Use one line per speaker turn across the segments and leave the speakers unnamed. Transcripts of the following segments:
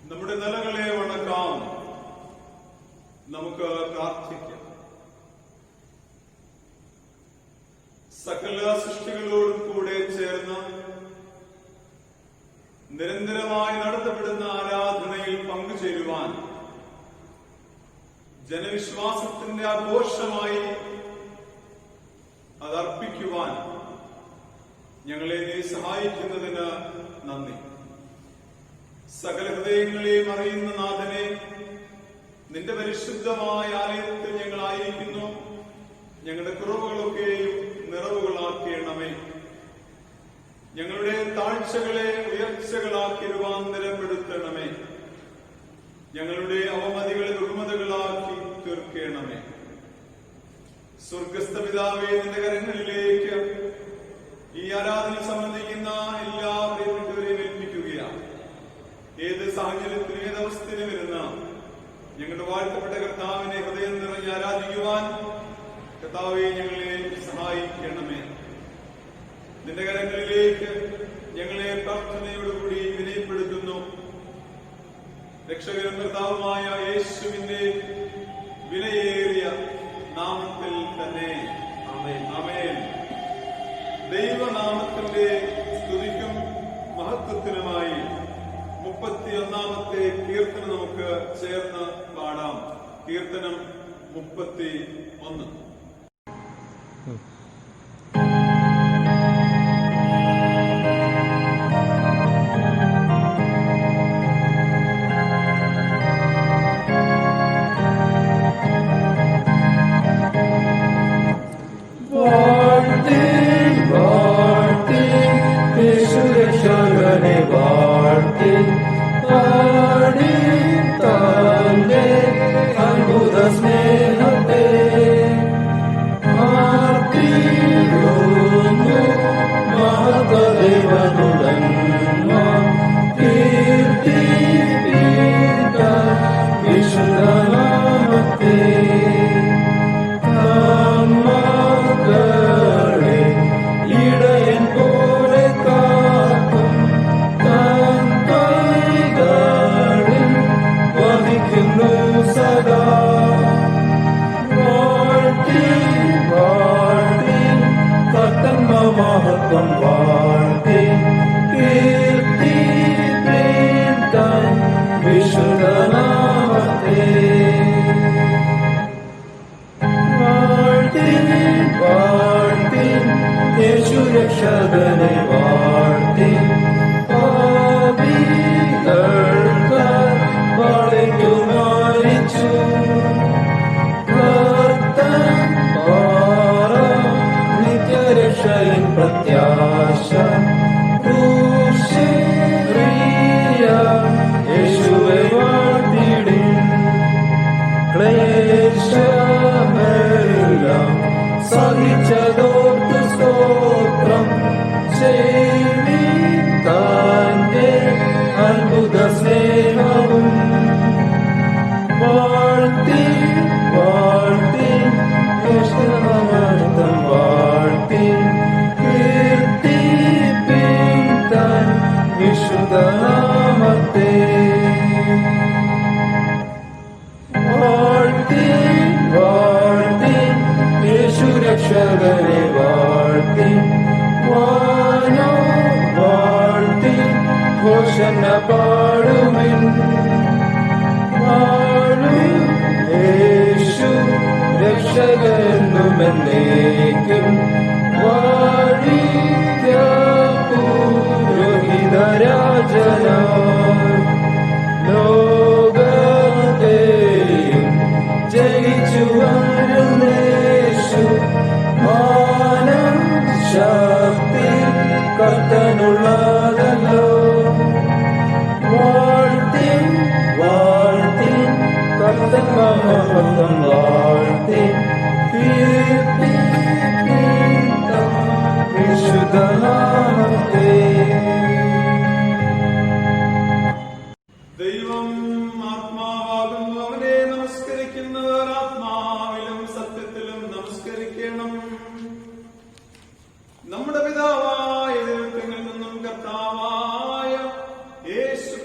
നമ്മുടെ നിലകളെ വണക്കാം. നമുക്ക് പ്രാർത്ഥിക്കാം. സകല സൃഷ്ടികളോടും കൂടെ ചേർന്ന് നിരന്തരമായി നടത്തപ്പെടുന്ന ആരാധനയിൽ പങ്കുചേരുവാൻ, ജനവിശ്വാസത്തിന്റെ ആഘോഷമായി അതർപ്പിക്കുവാൻ ഞങ്ങളെ നീ സഹായിക്കുന്നതിന് നന്ദി. സകല ഹൃദയങ്ങളെയും അറിയുന്ന നാഥനെ, നിന്റെ പരിശുദ്ധമായ ആലയത്തിൽ ഞങ്ങളായിരിക്കുന്നു. ഞങ്ങളുടെ കുറവുകളൊക്കെയും നിറവുകളാക്കിയണമേ. ഞങ്ങളുടെ താഴ്ചകളെ ഉയർച്ചകളാക്കി രൂപാന്തരപ്പെടുത്തണമേ. ഞങ്ങളുടെ അവമതികളെ ബഹുമതികളാക്കി തീർക്കണമേ. സ്വർഗസ്ഥ പിതാവേ, നിന്റെ കരങ്ങളിലേക്ക് ഈ ആരാധന സംബന്ധിക്കുന്ന എല്ലാ പ്രിയപ്പെട്ടവരെയും ഏൽപ്പിക്കുകയാണ്. ഏത് സാഹചര്യത്തിലും ഏതവസ്ഥയിലും ഇരുന്ന ഞങ്ങളുടെ വാഴ്ത്തപ്പെട്ട കർത്താവിനെ ഹൃദയം നിറഞ്ഞ് ആരാധിക്കുവാൻ കർത്താവെ ഞങ്ങളെ സഹായിക്കണമേ. നിന്റെ കരങ്ങളിലേക്ക് ഞങ്ങളെ പ്രാർത്ഥനയോടുകൂടി വിനയപ്പെടുത്തുന്നു. രക്ഷകനും കർത്താവുമായ യേശുവിന്റെ വിലയേറിയ നാമത്തിൽ തന്നെ ആമേൻ. ദൈവനാമത്തിന്റെ സ്തുതിക്കും മഹത്വത്തിനുമായി 31-ാമത്തെ കീർത്തനം നമുക്ക് ചേർന്ന് പാടാം. കീർത്തനം 31.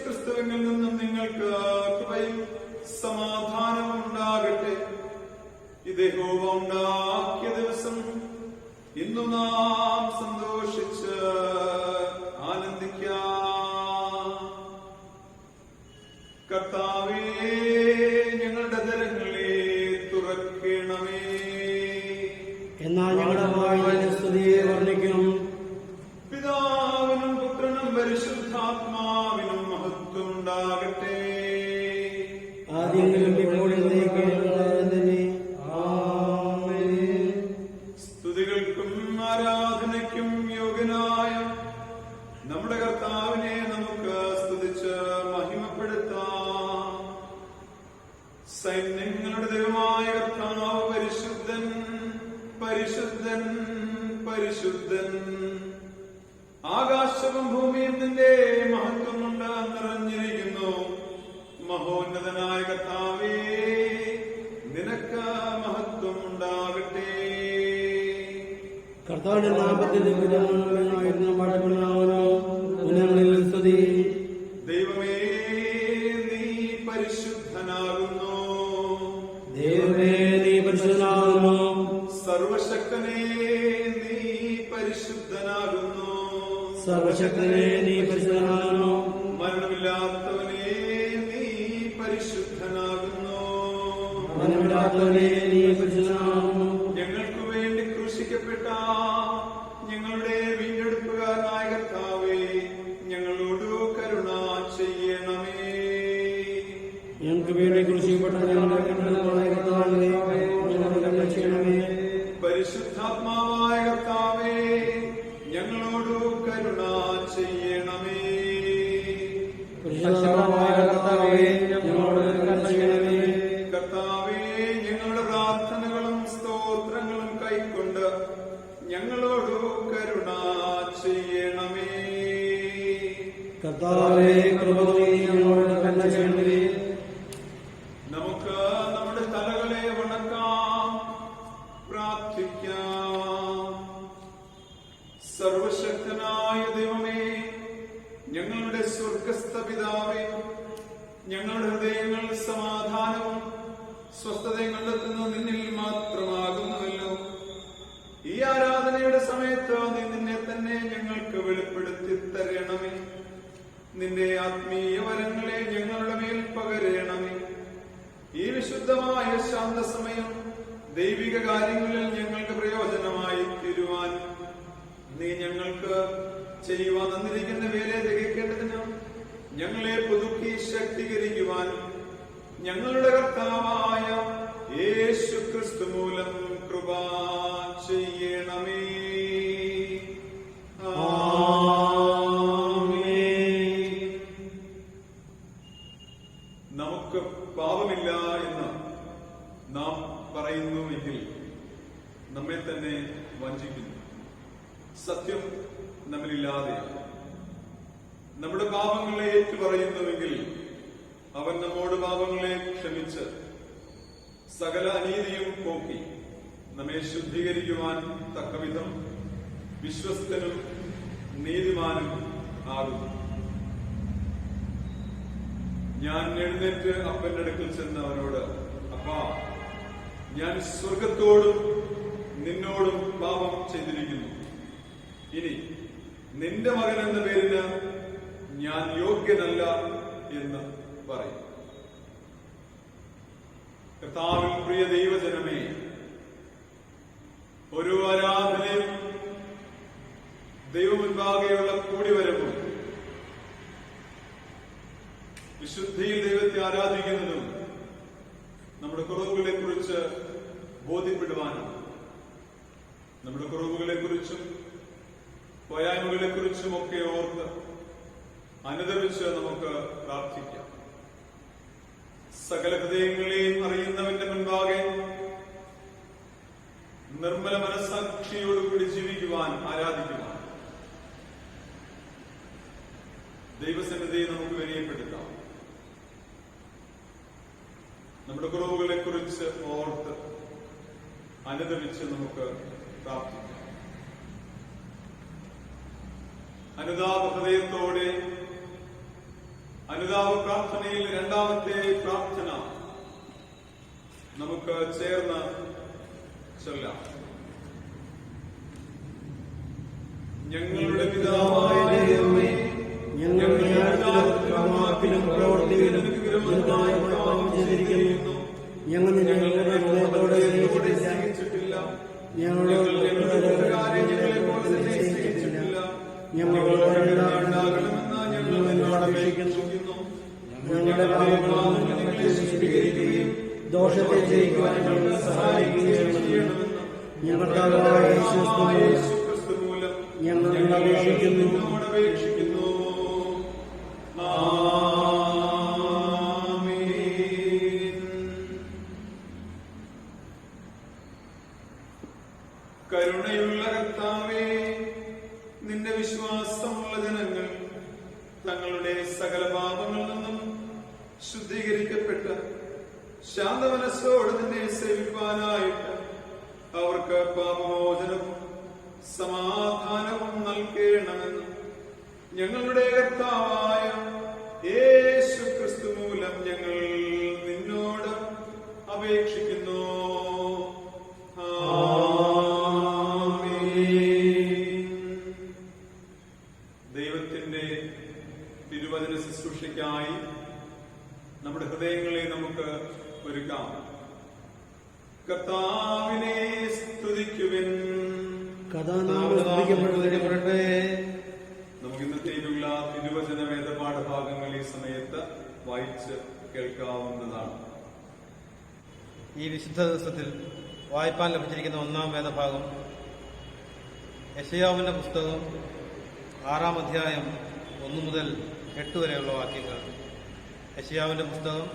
ക്രിസ്തുവിൽ നിന്നും നിങ്ങൾക്ക് കൃപയും സമാധാനവും ഉണ്ടാകട്ടെ. ഇത് യഹോവ ഉണ്ടാക്കിയ ദിവസം ഇന്നു നാം സന്തോഷിച്ച് ആനന്ദിക്കാം. കർത്താവേ, ഞങ്ങളുടെ ദരങ്ങളെ തുറക്കണമേ.
എന്നാൽ ഞങ്ങളുടെ വായിലെ സ്തുതിയെ വർണ്ണിക്കും.
പിതാവിനും പുത്രനും പരിശുദ്ധാത്മാവിനും മഹത്വം ഉണ്ടാകട്ടെ.
ആദ്യമെങ്കിലും ഇപ്പോഴും തന്നെ. ആമേൻ.
സ്തുതികൾക്കും ആരാധനയ്ക്കും യോഗ്യനായ നമ്മുടെ കർത്താവിനെ നമുക്ക് സ്തുതിച്ച് മഹിമപ്പെടുത്താം. സൈന്യങ്ങളുടെ ദൈവമായ കർത്താവ് പരിശുദ്ധൻ, പരിശുദ്ധൻ, പരിശുദ്ധൻ. ആകാശവും ഭൂമിയും നിന്റെ മഹത്വം കൊണ്ട് നിറഞ്ഞിരിക്കുന്നു. മഹോന്നതനായ കർത്താവേ, നിനക്ക് മഹത്വം ഉണ്ടാകട്ടെ.
കർത്താവിന്റെ നാമത്തിൽ പാടപ്പെടാവനോ ഉന്നതങ്ങളിൽ സ്തുതി.
ദൈവമേ, നീ പരിശുദ്ധനാകുന്നു.
ദൈവമേ, നീ പരിശുദ്ധനാകുന്നു.
സർവശക്തനേ, നീ പരിശുദ്ധനാകുന്നു.
സർവശക്തനെ, നീ പരിശുദ്ധനാകുന്നു.
മരണമില്ലാത്തവനേ, നീ പരിശുദ്ധനാകുന്നു.
മരണമില്ലാത്തവനെ, നീ പരിശുദ്ധനാകുന്നു.
ഞങ്ങൾക്ക് വേണ്ടി ക്രൂശിക്കപ്പെട്ട ഞങ്ങളുടെ വീണ്ടെടുപ്പുകാരനായ കർത്താവേ, ഞങ്ങളോട് കരുണ ചെയ്യണമേ.
ഞങ്ങൾക്ക് വേണ്ടി ക്രൂശിക്കപ്പെട്ട ഞങ്ങളുടെ കർത്താവേ, ഞങ്ങളോട് കരുണ ചെയ്യണമേ.
പരിശുദ്ധാത്മാവായ കർത്താവേ, ഞങ്ങളോട് കരുണ ചെയ്യണമേ.
പരിശുദ്ധമായ കർത്താവേ, ഞങ്ങളോട് കരുണ ചെയ്യണമേ.
കർത്താവേ, ഞങ്ങളുടെ പ്രാർത്ഥനകളും സ്തോത്രങ്ങളും കൈക്കൊണ്ട് ഞങ്ങളോട് കരുണ ചെയ്യണമേ.
കർത്താവേ, കൃപ തോന്നി ഞങ്ങളോട് കരുണ ചെയ്യണമേ.
നമുക്ക് നമ്മുടെ തലകളെ വണക്കാം, പ്രാർത്ഥിക്കാം. സർവശക്തനായ ദൈവമേ, ഞങ്ങളുടെ സ്വർഗസ്ഥ പിതാവേ, ഞങ്ങളുടെ ഹൃദയങ്ങൾ സമാധാനവും സ്വസ്ഥതയും കണ്ടെത്തുന്ന നിന്നിൽ മാത്രമാകുന്നുവല്ലോ. ഈ ആരാധനയുടെ സമയത്ത് നീ നിന്നെ തന്നെ ഞങ്ങൾക്ക് വെളിപ്പെടുത്തി തരണമേ. നിന്റെ ആത്മീയ വരങ്ങളെ ഞങ്ങളുടെ മേൽ പകരണമേ. ഈ വിശുദ്ധമായ ശാന്തസമയം ദൈവിക കാര്യങ്ങളിൽ ഞങ്ങൾക്ക് പ്രയോജനമായി തീരുവാൻ നീ ഞങ്ങൾക്ക് ചെയ്യുവാൻ തന്നിരിക്കുന്ന വേലയെ തികയ്ക്കേണ്ടതിന് ഞങ്ങളെ പുതുക്കി ശക്തീകരിക്കുവാനും ഞങ്ങളുടെ കർത്താവായ യേശു ക്രിസ്തു മൂലം കൃപ ചെയ്യണമേ. നമുക്ക് പാപമില്ല എന്ന് നാം പറയുന്നുവെങ്കിൽ നമ്മെ തന്നെ വഞ്ചിക്കുന്നു. സത്യം നമ്മളില്ലാതെയാണ്. നമ്മുടെ പാപങ്ങളെ ഏറ്റുപറയുന്നുവെങ്കിൽ അവൻ നമ്മോട് പാപങ്ങളെ ക്ഷമിച്ച് സകല അനീതിയും പോക്കി നമ്മെ ശുദ്ധീകരിക്കുവാൻ തക്കവിധം വിശ്വസ്തനും നീതിമാനും ആകുന്നു. ഞാൻ എഴുന്നേറ്റ് അപ്പന്റെ അടുക്കൽ ചെന്ന് അവനോട്, അപ്പാ, ഞാൻ സ്വർഗത്തോടും നിന്നോടും പാപം ചെയ്തിരിക്കുന്നു. ഇനി നിന്റെ മകൻ എന്ന പേരിന് ഞാൻ യോഗ്യനല്ല എന്ന് പറയും. കർത്താവിൽ പ്രിയ ദൈവജനമേ, ഒരു ആരാധനയും ദൈവമുൻപാകെയുള്ള കൂടിവരവും വിശുദ്ധിയിൽ ദൈവത്തെ ആരാധിക്കുന്നതും നമ്മുടെ കുറവുകളെ കുറിച്ച് ബോധ്യപ്പെടുവാനും നമ്മുടെ കുറവുകളെ കുറിച്ചും പോരായ്മകളെ കുറിച്ചും ഒക്കെ ഓർത്ത് അനുദപിച്ച് നമുക്ക് പ്രാർത്ഥിക്കാം. സകല ഹൃദയങ്ങളെയും അറിയുന്നവന്റെ മുൻപാകെ നിർമ്മല മനസ്സാക്ഷിയോടുകൂടി ജീവിക്കുവാൻ, ആരാധിക്കുവാൻ ദൈവസന്നിധിയെ നമുക്ക് വിനയപ്പെടുത്താം. നമ്മുടെ കുറവുകളെ കുറിച്ച് ഓർത്ത് അനുദപിച്ച് നമുക്ക് പ്രാർത്ഥിക്കാം. അനുതാപ ഹൃദയത്തോടെ അനുതാപ പ്രാർത്ഥനയിൽ രണ്ടാമത്തെ പ്രാർത്ഥന നമുക്ക് ചേർന്ന് ചൊല്ലാം. ഞങ്ങളുടെ പിതാവായ ദൈവമേ, ഞങ്ങളുടെ ആത്മാവിലും പ്രവൃത്തിയിലും വിരോധമായി പാപം ചെയ്തിരിക്കുന്നു. ഞങ്ങൾ ഞങ്ങളുടെ ഹൃദയത്തോടെ സ്നേഹിച്ചിട്ടില്ല. ഞങ്ങളോട് ഞങ്ങളോട് ഉണ്ടാകണമെന്ന് ഞങ്ങൾ നിന്നോട് അപേക്ഷിക്കുന്നു. ഞങ്ങളുടെ പാപങ്ങളാണ് ഞങ്ങളെ ശുദ്ധീകരിക്കുകയും ദോഷത്തെ ജയിക്കുവാൻ ഞങ്ങളെ സഹായിക്കുകയും ചെയ്യണമെന്ന് ഞങ്ങളുടെ യേശുക്രിസ്തു മൂലം ഞങ്ങൾ അപേക്ഷിക്കുന്നു. കരുണയുള്ള കർത്താവേ, നിന്റെ വിശ്വാസമുള്ള ജനങ്ങൾ തങ്ങളുടെ സകല പാപങ്ങളിൽ നിന്നും ശുദ്ധീകരിക്കപ്പെട്ട് ശാന്തമനസ്സോട് നിന്നെ സേവിക്കുവാനായിട്ട് അവർക്ക് പാപമോചനവും സമാധാനവും നൽകണമെന്ന് ഞങ്ങളുടെ കർത്താവായ യേശുക്രിസ്തു മൂലം ഞങ്ങൾ നിന്നോട് അപേക്ഷിക്കുന്നു. ദൈവത്തിന്റെ തിരുവചന ശുശ്രൂഷയ്ക്കായി നമ്മുടെ ഹൃദയങ്ങളെ നമുക്ക് ഒരുക്കാം. കർത്താവിനെ സ്തുതിക്കുവിൻ. നമുക്ക് ഇന്നത്തേക്കുള്ള തിരുവചന വേദപാഠഭാഗങ്ങൾ ഈ സമയത്ത് വായിച്ച് കേൾക്കാവുന്നതാണ്.
ഈ വിശുദ്ധ ദിവസത്തിൽ വായിപ്പാൻ ലഭിച്ചിരിക്കുന്ന ഒന്നാം വേദഭാഗം യെശയ്യാവിന്റെ പുസ്തകം 6-ാം അധ്യായം 1 മുതൽ 8 വരെയുള്ള വാക്യങ്ങൾ. യെശയ്യാവിന്റെ പുസ്തകം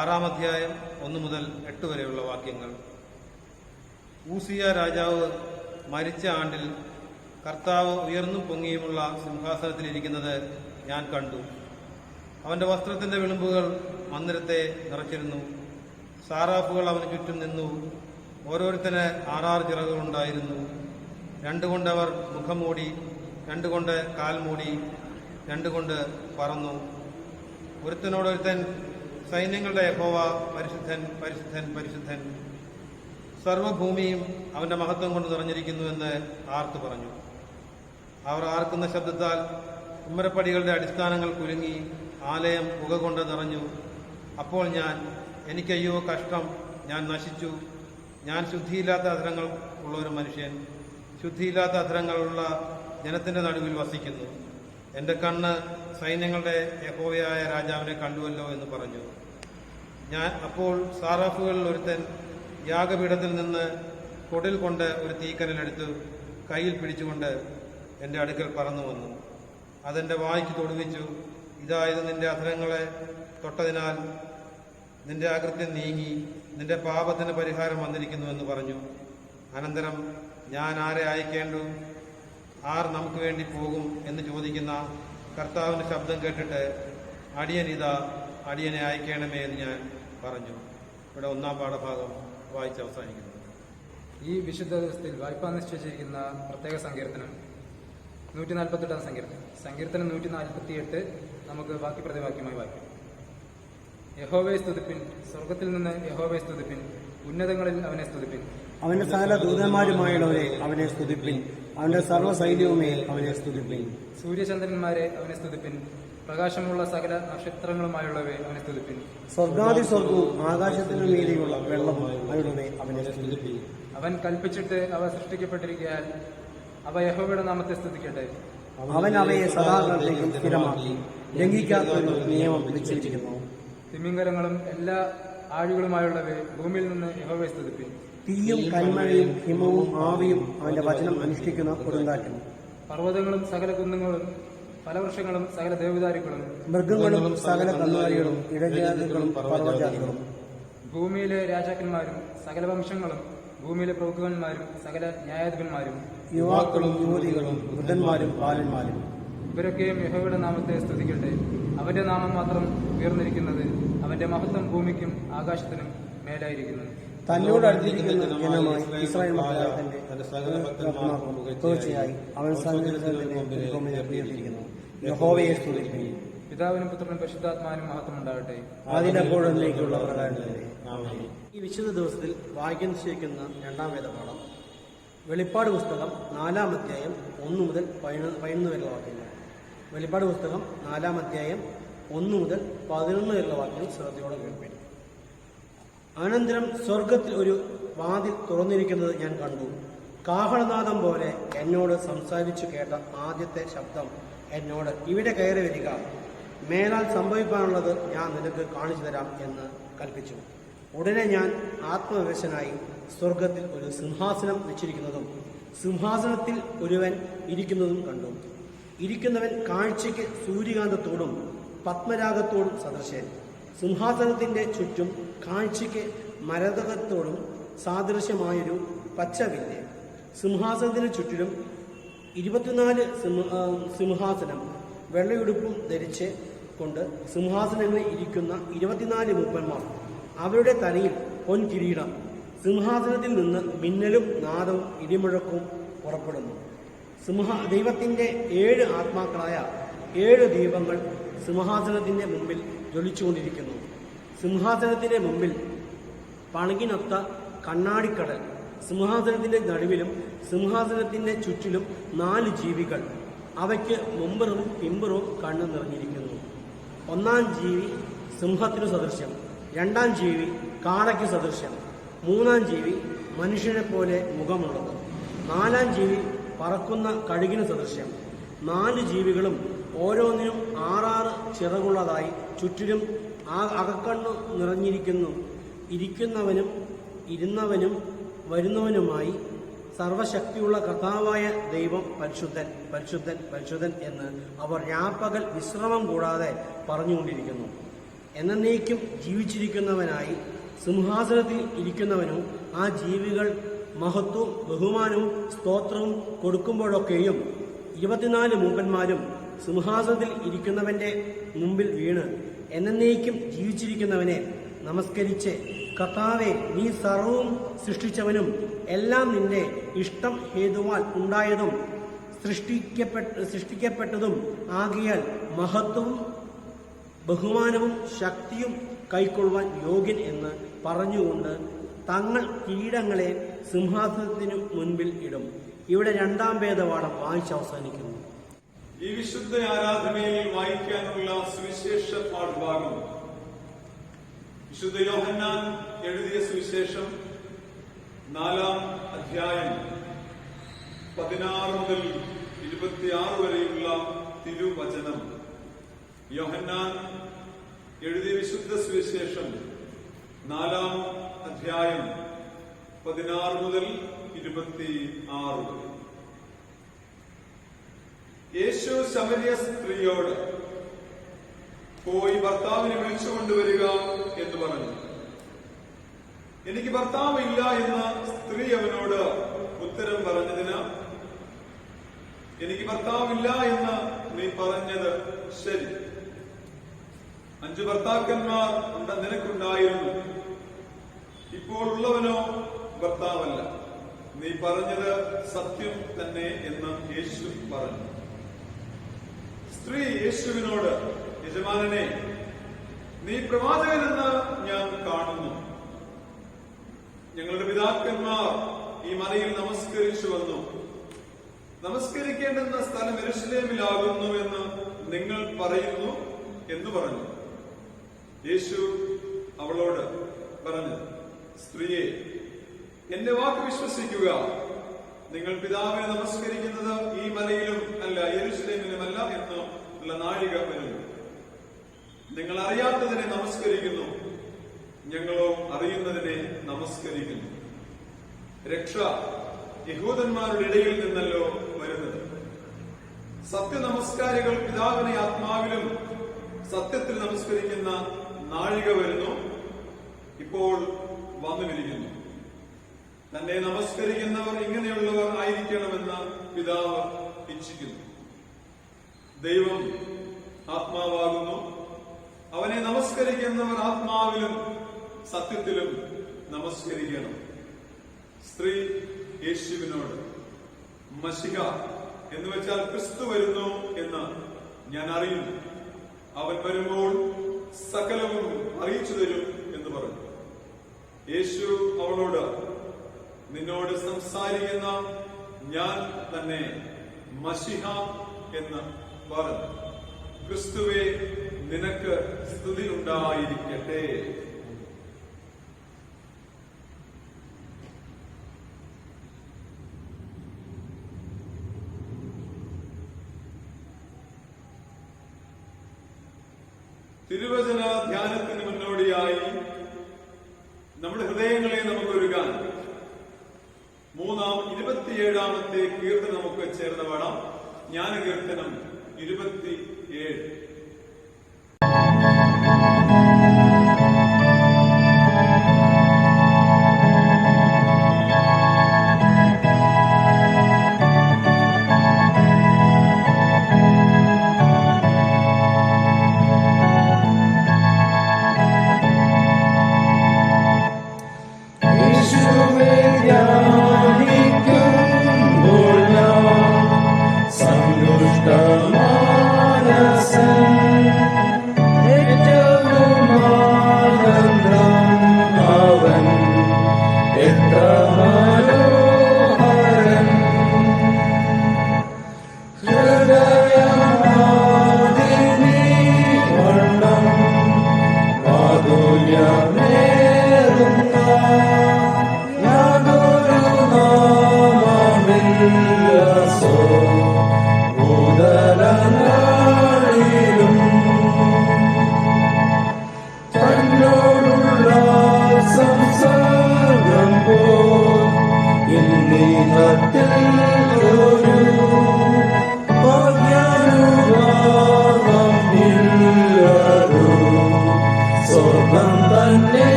6-ാം അധ്യായം 1 മുതൽ 8 വരെയുള്ള വാക്യങ്ങൾ. ഊസിയ രാജാവ് മരിച്ച ആണ്ടിൽ കർത്താവ് ഉയർന്നും പൊങ്ങിയുമുള്ള സിംഹാസനത്തിലിരിക്കുന്നത് ഞാൻ കണ്ടു. അവന്റെ വസ്ത്രത്തിന്റെ വിളുമ്പുകൾ മന്ദിരത്തെ നിറച്ചിരുന്നു. സാറാഫുകൾ അവന് ചുറ്റും നിന്നു. ഓരോരുത്തന് 6 ചിറകുകളുണ്ടായിരുന്നു. 2 കൊണ്ട് അവർ മുഖം മൂടി, 2 കൊണ്ട് കാൽ മൂടി, 2 കൊണ്ട് പറന്നു. ഒരുത്തനോടൊരുത്തൻ, സൈന്യങ്ങളുടെ യഹോവ പരിശുദ്ധൻ, പരിശുദ്ധൻ, പരിശുദ്ധൻ, സർവ്വഭൂമിയും അവന്റെ മഹത്വം കൊണ്ട് നിറഞ്ഞിരിക്കുന്നുവെന്ന് ആർത്തു പറഞ്ഞു. അവർ ആർക്കുന്ന ശബ്ദത്താൽ ഉമ്മരപ്പടികളുടെ അടിസ്ഥാനങ്ങൾ കുലുങ്ങി, ആലയം പുക കൊണ്ട് നിറഞ്ഞു. അപ്പോൾ ഞാൻ, എനിക്കയ്യോ കഷ്ടം, ഞാൻ നശിച്ചു, ഞാൻ ശുദ്ധിയില്ലാത്ത അധരങ്ങൾ ഉള്ള ഒരു മനുഷ്യൻ, ശുദ്ധിയില്ലാത്ത അധരങ്ങളുള്ള ജനത്തിന്റെ നടുവിൽ വസിക്കുന്നു. എന്റെ കണ്ണ് സൈന്യങ്ങളുടെ യഹോവയായ രാജാവിനെ കണ്ടുവല്ലോ എന്ന് പറഞ്ഞു. ഞാൻ അപ്പോൾ സാറാഫുകളിൽ ഒരുത്തൻ യാഗപീഠത്തിൽ നിന്ന് കൊടിൽ കൊണ്ട് ഒരു തീക്കനലെടുത്ത് കയ്യിൽ പിടിച്ചുകൊണ്ട് എന്റെ അടുക്കൽ പറന്നു വന്നു. അതെന്റെ വായ്ക്ക് തൊടുവിച്ചു. ഇതായത് നിന്റെ അധരങ്ങളെ തൊട്ടതിനാൽ നിന്റെ അകൃത്യം നീങ്ങി, നിന്റെ പാപത്തിന് പരിഹാരം വന്നിരിക്കുന്നുവെന്ന് പറഞ്ഞു. അനന്തരം ഞാൻ ആരെ അയക്കേണ്ടു, ആർ നമുക്ക് വേണ്ടി പോകും എന്ന് ചോദിക്കുന്ന കർത്താവിന്റെ ശബ്ദം കേട്ടിട്ട്, അടിയനിതാ, അടിയനെ അയക്കണമേ എന്ന് ഞാൻ പറഞ്ഞു. ഇവിടെ 1-ാം പാഠഭാഗം വായിച്ച് അവസാനിക്കുന്നു.
ഈ വിശുദ്ധ ദിവസത്തിൽ വായ്പാ നിശ്ചയിച്ചിരിക്കുന്ന പ്രത്യേക സങ്കീർത്തനം 148-ാം സങ്കീർത്തനം. സങ്കീർത്തനം 148 നമുക്ക് ബാക്കി പ്രതിവാക്യമായി വായിക്കാം. യഹോവയെ സ്തുതിപ്പിൻ, സ്വർഗത്തിൽ നിന്ന് യഹോവയെ സ്തുതിപ്പിൻ, ഉന്നതങ്ങളിൽ അവനെ സ്തുതിപ്പിൻ.
അവന്റെ സകല ദൂതന്മാരുമായുള്ളവരെ അവനെ സ്തുതിപ്പിൻ, അവന്റെ സർവ്വസൈന്യവുമേ അവനെ സ്തുതിപ്പിൻ.
സൂര്യചന്ദ്രന്മാരെ അവനെ സ്തുതിപ്പിൻ, പ്രകാശമുള്ള സകല നക്ഷത്രങ്ങളുമായുള്ളവരെ അവനെ സ്തുതിപ്പിൻ.
സ്വർഗാദി സ്വർഗവും ആകാശത്തിനു മീതെയുള്ള വെള്ളമായുള്ളവരെ അവനെ സ്തുതിപ്പിൻ.
അവൻ കൽപ്പിച്ചിട്ട് അവ സൃഷ്ടിക്കപ്പെട്ടിരിക്കാൻ അവ യഹോവയുടെ നാമത്തെ സ്തുതിക്കട്ടെ.
അവൻ അവയെ സദാകാലത്തേക്കും സ്ഥിരമാക്കി ലംഘിക്കാത്തൊരു നിയമം വിധിച്ചിരിക്കുന്നു.
തിമിംഗലങ്ങളും എല്ലാ ആഴികളുമായുള്ളവയെ ഭൂമിയിൽ നിന്ന് യഹോവയെ സ്തുതിപ്പിൻ.
തീയും കന്മഴയും ഹിമവും ആവിയും അവന്റെ വചനം അനുഷ്ഠിക്കുന്ന കൊടുങ്കാറ്റും.
പർവ്വതങ്ങളും സകല കുന്നുകളും ഫലവൃക്ഷങ്ങളും സകല ദേവദാരുക്കളും
മൃഗങ്ങളും സകല കന്നുകാലികളും ഇടജാതികളും പർവ്വജാതികളും.
ഭൂമിയിലെ രാജാക്കന്മാരും സകല വംശങ്ങളും ഭൂമിയിലെ പ്രഭുക്കന്മാരും സകല ന്യായാധിപന്മാരും
യുവാക്കളും യുവതികളും വൃദ്ധന്മാരും ബാലന്മാരും
ഇവരൊക്കെയും യഹോവയുടെ നാമത്തെ സ്തുതിക്കട്ടെ. അവന്റെ നാമം മാത്രം ഉയർന്നിരിക്കുന്നത്, അവന്റെ മഹത്വം ഭൂമിക്കും ആകാശത്തിനും മേലായിരിക്കുന്നു.
തന്നോട് അടുത്തിരിക്കുന്ന ജനമായി ഇസ്രായേൽ മക്കളെ തീർച്ചയായും അവൻ സങ്കീർത്തനത്തിന്റെ യഹോവയെ സ്തുതിപ്പിൻ.
പിതാവിനും പുത്രനും പരിശുദ്ധാത്മാവിനും മഹത്വം ഉണ്ടാകട്ടെ.
അതിനെപ്പോഴേക്കുള്ള പ്രകാരം തന്നെ. ആമേൻ. ഈ വിശുദ്ധ ദിവസത്തിൽ വായിക്കാൻ നിശ്ചയിക്കുന്ന രണ്ടാം വേദപാഠം വെളിപ്പാട് പുസ്തകം 4-ാം അധ്യായം 1 മുതൽ 11 വരെയുള്ള വാക്യങ്ങൾ. വെളിപ്പാട് പുസ്തകം 4-ാം അധ്യായം 1 മുതൽ 11 വരെയുള്ള വാക്യങ്ങൾ ശ്രദ്ധയോടെ കേൾപ്പേൻ. അനന്തരം സ്വർഗത്തിൽ ഒരു വാതിൽ തുറന്നിരിക്കുന്നത് ഞാൻ കണ്ടു. കാഹളനാദം പോലെ എന്നോട് സംസാരിച്ചു കേട്ട ആദ്യത്തെ ശബ്ദം എന്നോട്, ഇവിടെ കയറി വരിക, മേലാൽ സംഭവിക്കാനുള്ളത് ഞാൻ നിനക്ക് കാണിച്ചു തരാം എന്ന് കൽപ്പിച്ചു. ഉടനെ ഞാൻ ആത്മവിവശനായി സ്വർഗത്തിൽ ഒരു സിംഹാസനം വെച്ചിരിക്കുന്നതും സിംഹാസനത്തിൽ ഒരുവൻ ഇരിക്കുന്നതും കണ്ടു. ഇരിക്കുന്നവൻ കാഴ്ചയ്ക്ക് സൂര്യകാന്തത്തോടും പത്മരാഗത്തോടും സദൃശൻ. സിംഹാസനത്തിന്റെ ചുറ്റും കാഴ്ചയ്ക്ക് മരതകത്തോടും സാദൃശ്യമായൊരു പച്ചവില്ല്. സിംഹാസനത്തിന് ചുറ്റിലും 24 സിംഹാസനം വെള്ളയുടുപ്പും ധരിച്ച് കൊണ്ട് സിംഹാസനങ്ങളിൽ ഇരിക്കുന്ന 24 മൂപ്പന്മാർ. അവരുടെ തലയിൽ പൊൻകിരീടം. സിംഹാസനത്തിൽ നിന്ന് മിന്നലും നാദവും ഇടിമുഴക്കവും പുറപ്പെടുന്നു. ദൈവത്തിന്റെ 7 ആത്മാക്കളായ 7 ദീപങ്ങൾ സിംഹാസനത്തിന്റെ മുമ്പിൽ ജ്വലിച്ചുകൊണ്ടിരിക്കുന്നു. സിംഹാസനത്തിന്റെ മുമ്പിൽ പണകിനൊത്ത കണ്ണാടിക്കടൽ. സിംഹാസനത്തിന്റെ നടുവിലും സിംഹാസനത്തിന്റെ ചുറ്റിലും 4 ജീവികൾ. അവയ്ക്ക് മുമ്പുറവും പിമ്പുറവും കണ്ണ് നിറഞ്ഞിരിക്കുന്നു. 1-ാം ജീവി സിംഹത്തിനു സദൃശ്യം, 2-ാം ജീവി കാളയ്ക്ക് സദൃശ്യം, 3-ാം ജീവി മനുഷ്യനെ പോലെ മുഖമുള്ളത്, 4-ാം ജീവി പറക്കുന്ന കഴുകിന് സദൃശ്യം. 4 ജീവികളും ഓരോന്നിനും 6 ചിറകുള്ളതായി ചുറ്റിലും അകക്കണ്ണു നിറഞ്ഞിരിക്കുന്നു. ഇരിക്കുന്നവനും ഇരുന്നവനും വരുന്നവനുമായി സർവശക്തിയുള്ള കർത്താവായ ദൈവം പരിശുദ്ധൻ, പരിശുദ്ധൻ, പരിശുദ്ധൻ എന്ന് അവർ രാപ്പകൽ വിശ്രമം കൂടാതെ പറഞ്ഞുകൊണ്ടിരിക്കുന്നു. എന്നേക്കും ജീവിച്ചിരിക്കുന്നവനായി സിംഹാസനത്തിൽ ഇരിക്കുന്നവനും ആ ജീവികൾ മഹത്വവും ബഹുമാനവും സ്തോത്രവും കൊടുക്കുമ്പോഴൊക്കെയും 24 മൂപ്പന്മാരും സിംഹാസനത്തിൽ ഇരിക്കുന്നവന്റെ മുമ്പിൽ വീണ് എന്നേക്കും ജീവിച്ചിരിക്കുന്നവനെ നമസ്കരിച്ച്, കർത്താവേ, നീ സർവവും സൃഷ്ടിച്ചവനും എല്ലാം നിന്റെ ഇഷ്ടം ഹേതുവാൽ ഉണ്ടായതും സൃഷ്ടിക്കപ്പെട്ടതും ആകിയാൽ മഹത്വവും ബഹുമാനവും ശക്തിയും കൈക്കൊള്ളുവാൻ യോഗ്യൻ എന്ന് പറഞ്ഞുകൊണ്ട് തങ്ങൾ കിരീടങ്ങളെ സിംഹാസനത്തിനു മുൻപിൽ ഇടും. ഇവിടെ 2-ാം വേദപാഠം വായിച്ച് അവസാനിക്കുന്നു.
ഈ വിശുദ്ധ ആരാധനയിൽ വായിക്കാനുള്ള സുവിശേഷ പാഠഭാഗം വിശുദ്ധ യോഹന്നാൻ എഴുതിയ സുവിശേഷം 4-ാം അധ്യായം 16 മുതൽ 26 വരെയുള്ള തിരുവചനം. യോഹന്നാൻ എഴുതിയ വിശുദ്ധ സുവിശേഷം 4-ാം അധ്യായം 16 മുതൽ 26 വരെ. യേശു ശമരിയ സ്ത്രീയോട്, പോയി ഭർത്താവിനെ വിളിച്ചുകൊണ്ടുവരിക എന്ന് പറഞ്ഞു. എനിക്ക് ഭർത്താവില്ല എന്ന് സ്ത്രീ അവനോട് ഉത്തരം പറഞ്ഞതിന്, എനിക്ക് ഭർത്താവില്ല എന്ന് നീ പറഞ്ഞത് ശരി. 5 ഭർത്താക്കന്മാർ നിനക്കുണ്ടായിരുന്നു, ഇപ്പോൾ ഉള്ളവനോ ഭർത്താവല്ല. നീ പറഞ്ഞത് സത്യം തന്നെ എന്ന് യേശു പറഞ്ഞു. സ്ത്രീ യേശുവിനോട്, യജമാനനെ, നീ പ്രവാചകനെന്ന് ഞാൻ കാണുന്നു. ഞങ്ങളുടെ പിതാക്കന്മാർ ഈ മലയിൽ നമസ്കരിച്ചു വന്നു. നമസ്കരിക്കേണ്ടുന്ന സ്ഥലം യെരൂശലേമിലാകുന്നു എന്ന് നിങ്ങൾ പറയുന്നു എന്ന് പറഞ്ഞു. യേശു അവളോട് പറഞ്ഞു, സ്ത്രീയെ, എന്റെ വാക്ക് വിശ്വസിക്കുക. നിങ്ങൾ പിതാവിനെ നമസ്കരിക്കുന്നത് ഈ മലയിലും അല്ല യെരൂശലേമിലുമല്ല എന്നുള്ള നാഴിക വരുന്നു. നിങ്ങൾ അറിയാത്തതിനെ നമസ്കരിക്കുന്നു, ഞങ്ങളോ അറിയുന്നതിനെ നമസ്കരിക്കുന്നു. രക്ഷ യഹൂദന്മാരുടെ ഇടയിൽ നിന്നല്ലോ വരുന്നത്. സത്യനമസ്കാരികൾ പിതാവിനെ ആത്മാവിലും സത്യത്തിൽ നമസ്കരിക്കുന്ന നാഴിക വരുന്നു, ഇപ്പോൾ വന്നുമിരിക്കുന്നു. തന്നെ നമസ്കരിക്കുന്നവർ ഇങ്ങനെയുള്ളവർ ആയിരിക്കണമെന്ന് പിതാവ് ഇച്ഛിക്കുന്നു. ദൈവം ആത്മാവാകുന്നു. അവനെ നമസ്കരിക്കുന്നവർ ആത്മാവിലും സത്യത്തിലും നമസ്കരിക്കണം. സ്ത്രീ യേശുവിനോട്, മശിഹ എന്ന് വെച്ചാൽ ക്രിസ്തു വരുന്നു എന്ന് ഞാൻ അറിയുന്നു. അവൻ വരുമ്പോൾ സകലവും അറിയിച്ചു തരും എന്ന് പറഞ്ഞു. യേശു അവളോട്, നിന്നോട് സംസാരിക്കുന്ന ഞാൻ തന്നെ മശിഹ എന്ന് പറഞ്ഞു. ക്രിസ്തുവേ, നിനക്ക് സ്തുതി ഉണ്ടായിരിക്കട്ടെ. തിരുവചന ധ്യാനത്തിന് മുന്നോടിയായി നമ്മുടെ ഹൃദയങ്ങളെ നമുക്കൊരുക്കാൻ 27-ാമത്തെ കീർത്തനം നമുക്ക് ചേർന്ന് പാടാം. ജ്ഞാനകീർത്തനം 27.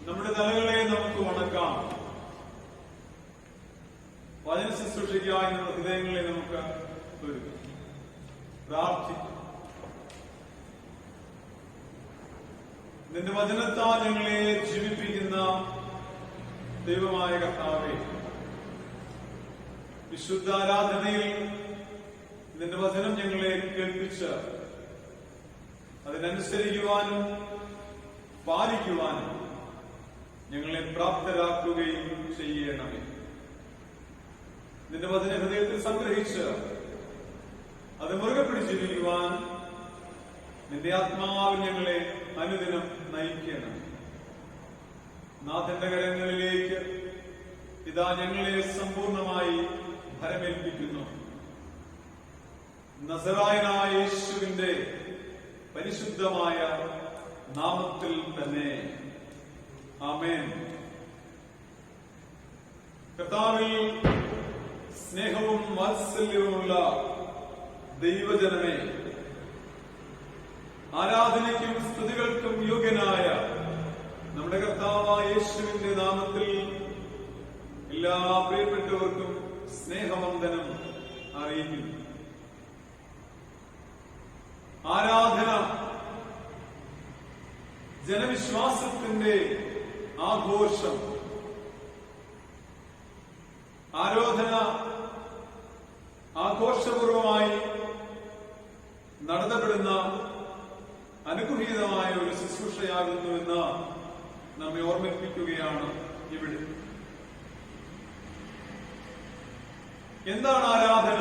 നമ്മുടെ തലകളെ നമുക്ക് വണക്കാം. വചന ശുശ്രൂഷയ്ക്കായി നമ്മുടെ ഹൃദയങ്ങളെ നമുക്ക് ഒരുക്കാം. പ്രാർത്ഥിക്കാം. നിന്റെ വചനത്താൽ ഞങ്ങളെ ജീവിപ്പിക്കുന്ന ദൈവമായ കർത്താവേ, വിശുദ്ധ ആരാധനയിൽ നിന്റെ വചനം ഞങ്ങളെ കേൾപ്പിച്ച് അതിനനുസരിക്കുവാനും പാലിക്കുവാനും ഞങ്ങളെ പ്രാപ്തരാക്കുകയും ചെയ്യണമേ. നിന്റെ വചന ഹൃദയത്തിൽ സംഗ്രഹിച്ച് അത് മുറുകെ പിടിച്ചിരിക്കുവാൻ നിന്റെ ആത്മാവ് ഞങ്ങളെ അനുദിനം നയിക്കണം. നാഥന്റെ കരങ്ങളിലേക്ക് ഇതാ ഞങ്ങളെ സമ്പൂർണമായി ഭരമേൽപ്പിക്കുന്നു. നസറായനായ യേശുവിന്റെ പരിശുദ്ധമായ നാമത്തിൽ തന്നെ ആമേൻ. കർത്താവിൽ സ്നേഹവും വാത്സല്യവുമുള്ള ദൈവജനമേ, ആരാധനയ്ക്കും സ്തുതികൾക്കും യോഗ്യനായ നമ്മുടെ കർത്താവായ യേശുവിന്റെ നാമത്തിൽ എല്ലാ പ്രിയപ്പെട്ടവർക്കും സ്നേഹവന്ദനം അറിയിക്കുന്നു. ആരാധന ജനവിശ്വാസത്തിന്റെ ആഘോഷം. ആരാധന ആഘോഷപൂർവമായി നടത്തപ്പെടുന്ന അനുഗ്രഹീതമായ ഒരു ശുശ്രൂഷയാകുന്നുവെന്ന് നമ്മെ ഓർമ്മിപ്പിക്കുകയാണ് ഇവിടെ. എന്താണ് ആരാധന?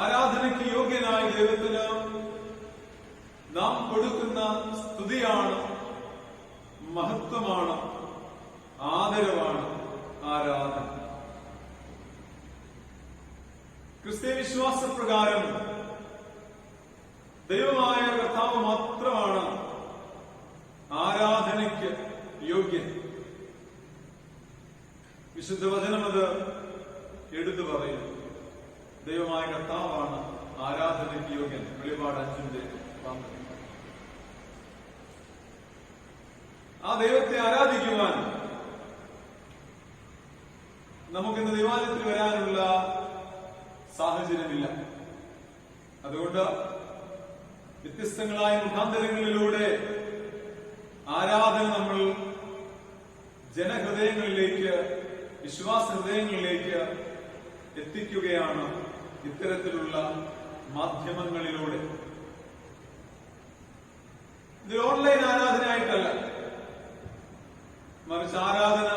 ആരാധനയ്ക്ക് യോഗ്യനായ ദൈവത്തിന് നാം കൊടുക്കുന്ന സ്തുതിയാണ്, മഹത്വമാണ്, ആദരവാണ് ആരാധന. ക്രിസ്തീയ വിശ്വാസപ്രകാരം ദൈവമായ കർത്താവ് മാത്രമാണ് ആരാധനയ്ക്ക് യോഗ്യൻ. വിശുദ്ധ വചനം അത് എടുത്തു പറയുന്നു. ദൈവമായ കർത്താവാണ് ആരാധനയ്ക്ക് യോഗ്യൻ. വെളിപാട് 5:12. ആ ദൈവത്തെ ആരാധിക്കുവാൻ നമുക്കിന്ന് ദൈവാലയത്തിൽ വരാനുള്ള സാഹചര്യമില്ല. അതുകൊണ്ട് വ്യത്യസ്തങ്ങളായ മുഖാന്തരങ്ങളിലൂടെ ആരാധന നമ്മൾ ജനഹൃദയങ്ങളിലേക്ക്, വിശ്വാസ ഹൃദയങ്ങളിലേക്ക് എത്തിക്കുകയാണ് ഇത്തരത്തിലുള്ള മാധ്യമങ്ങളിലൂടെ. ഇത് ഓൺലൈൻ ആരാധനയായിട്ടല്ല, മറിച്ച് ആരാധന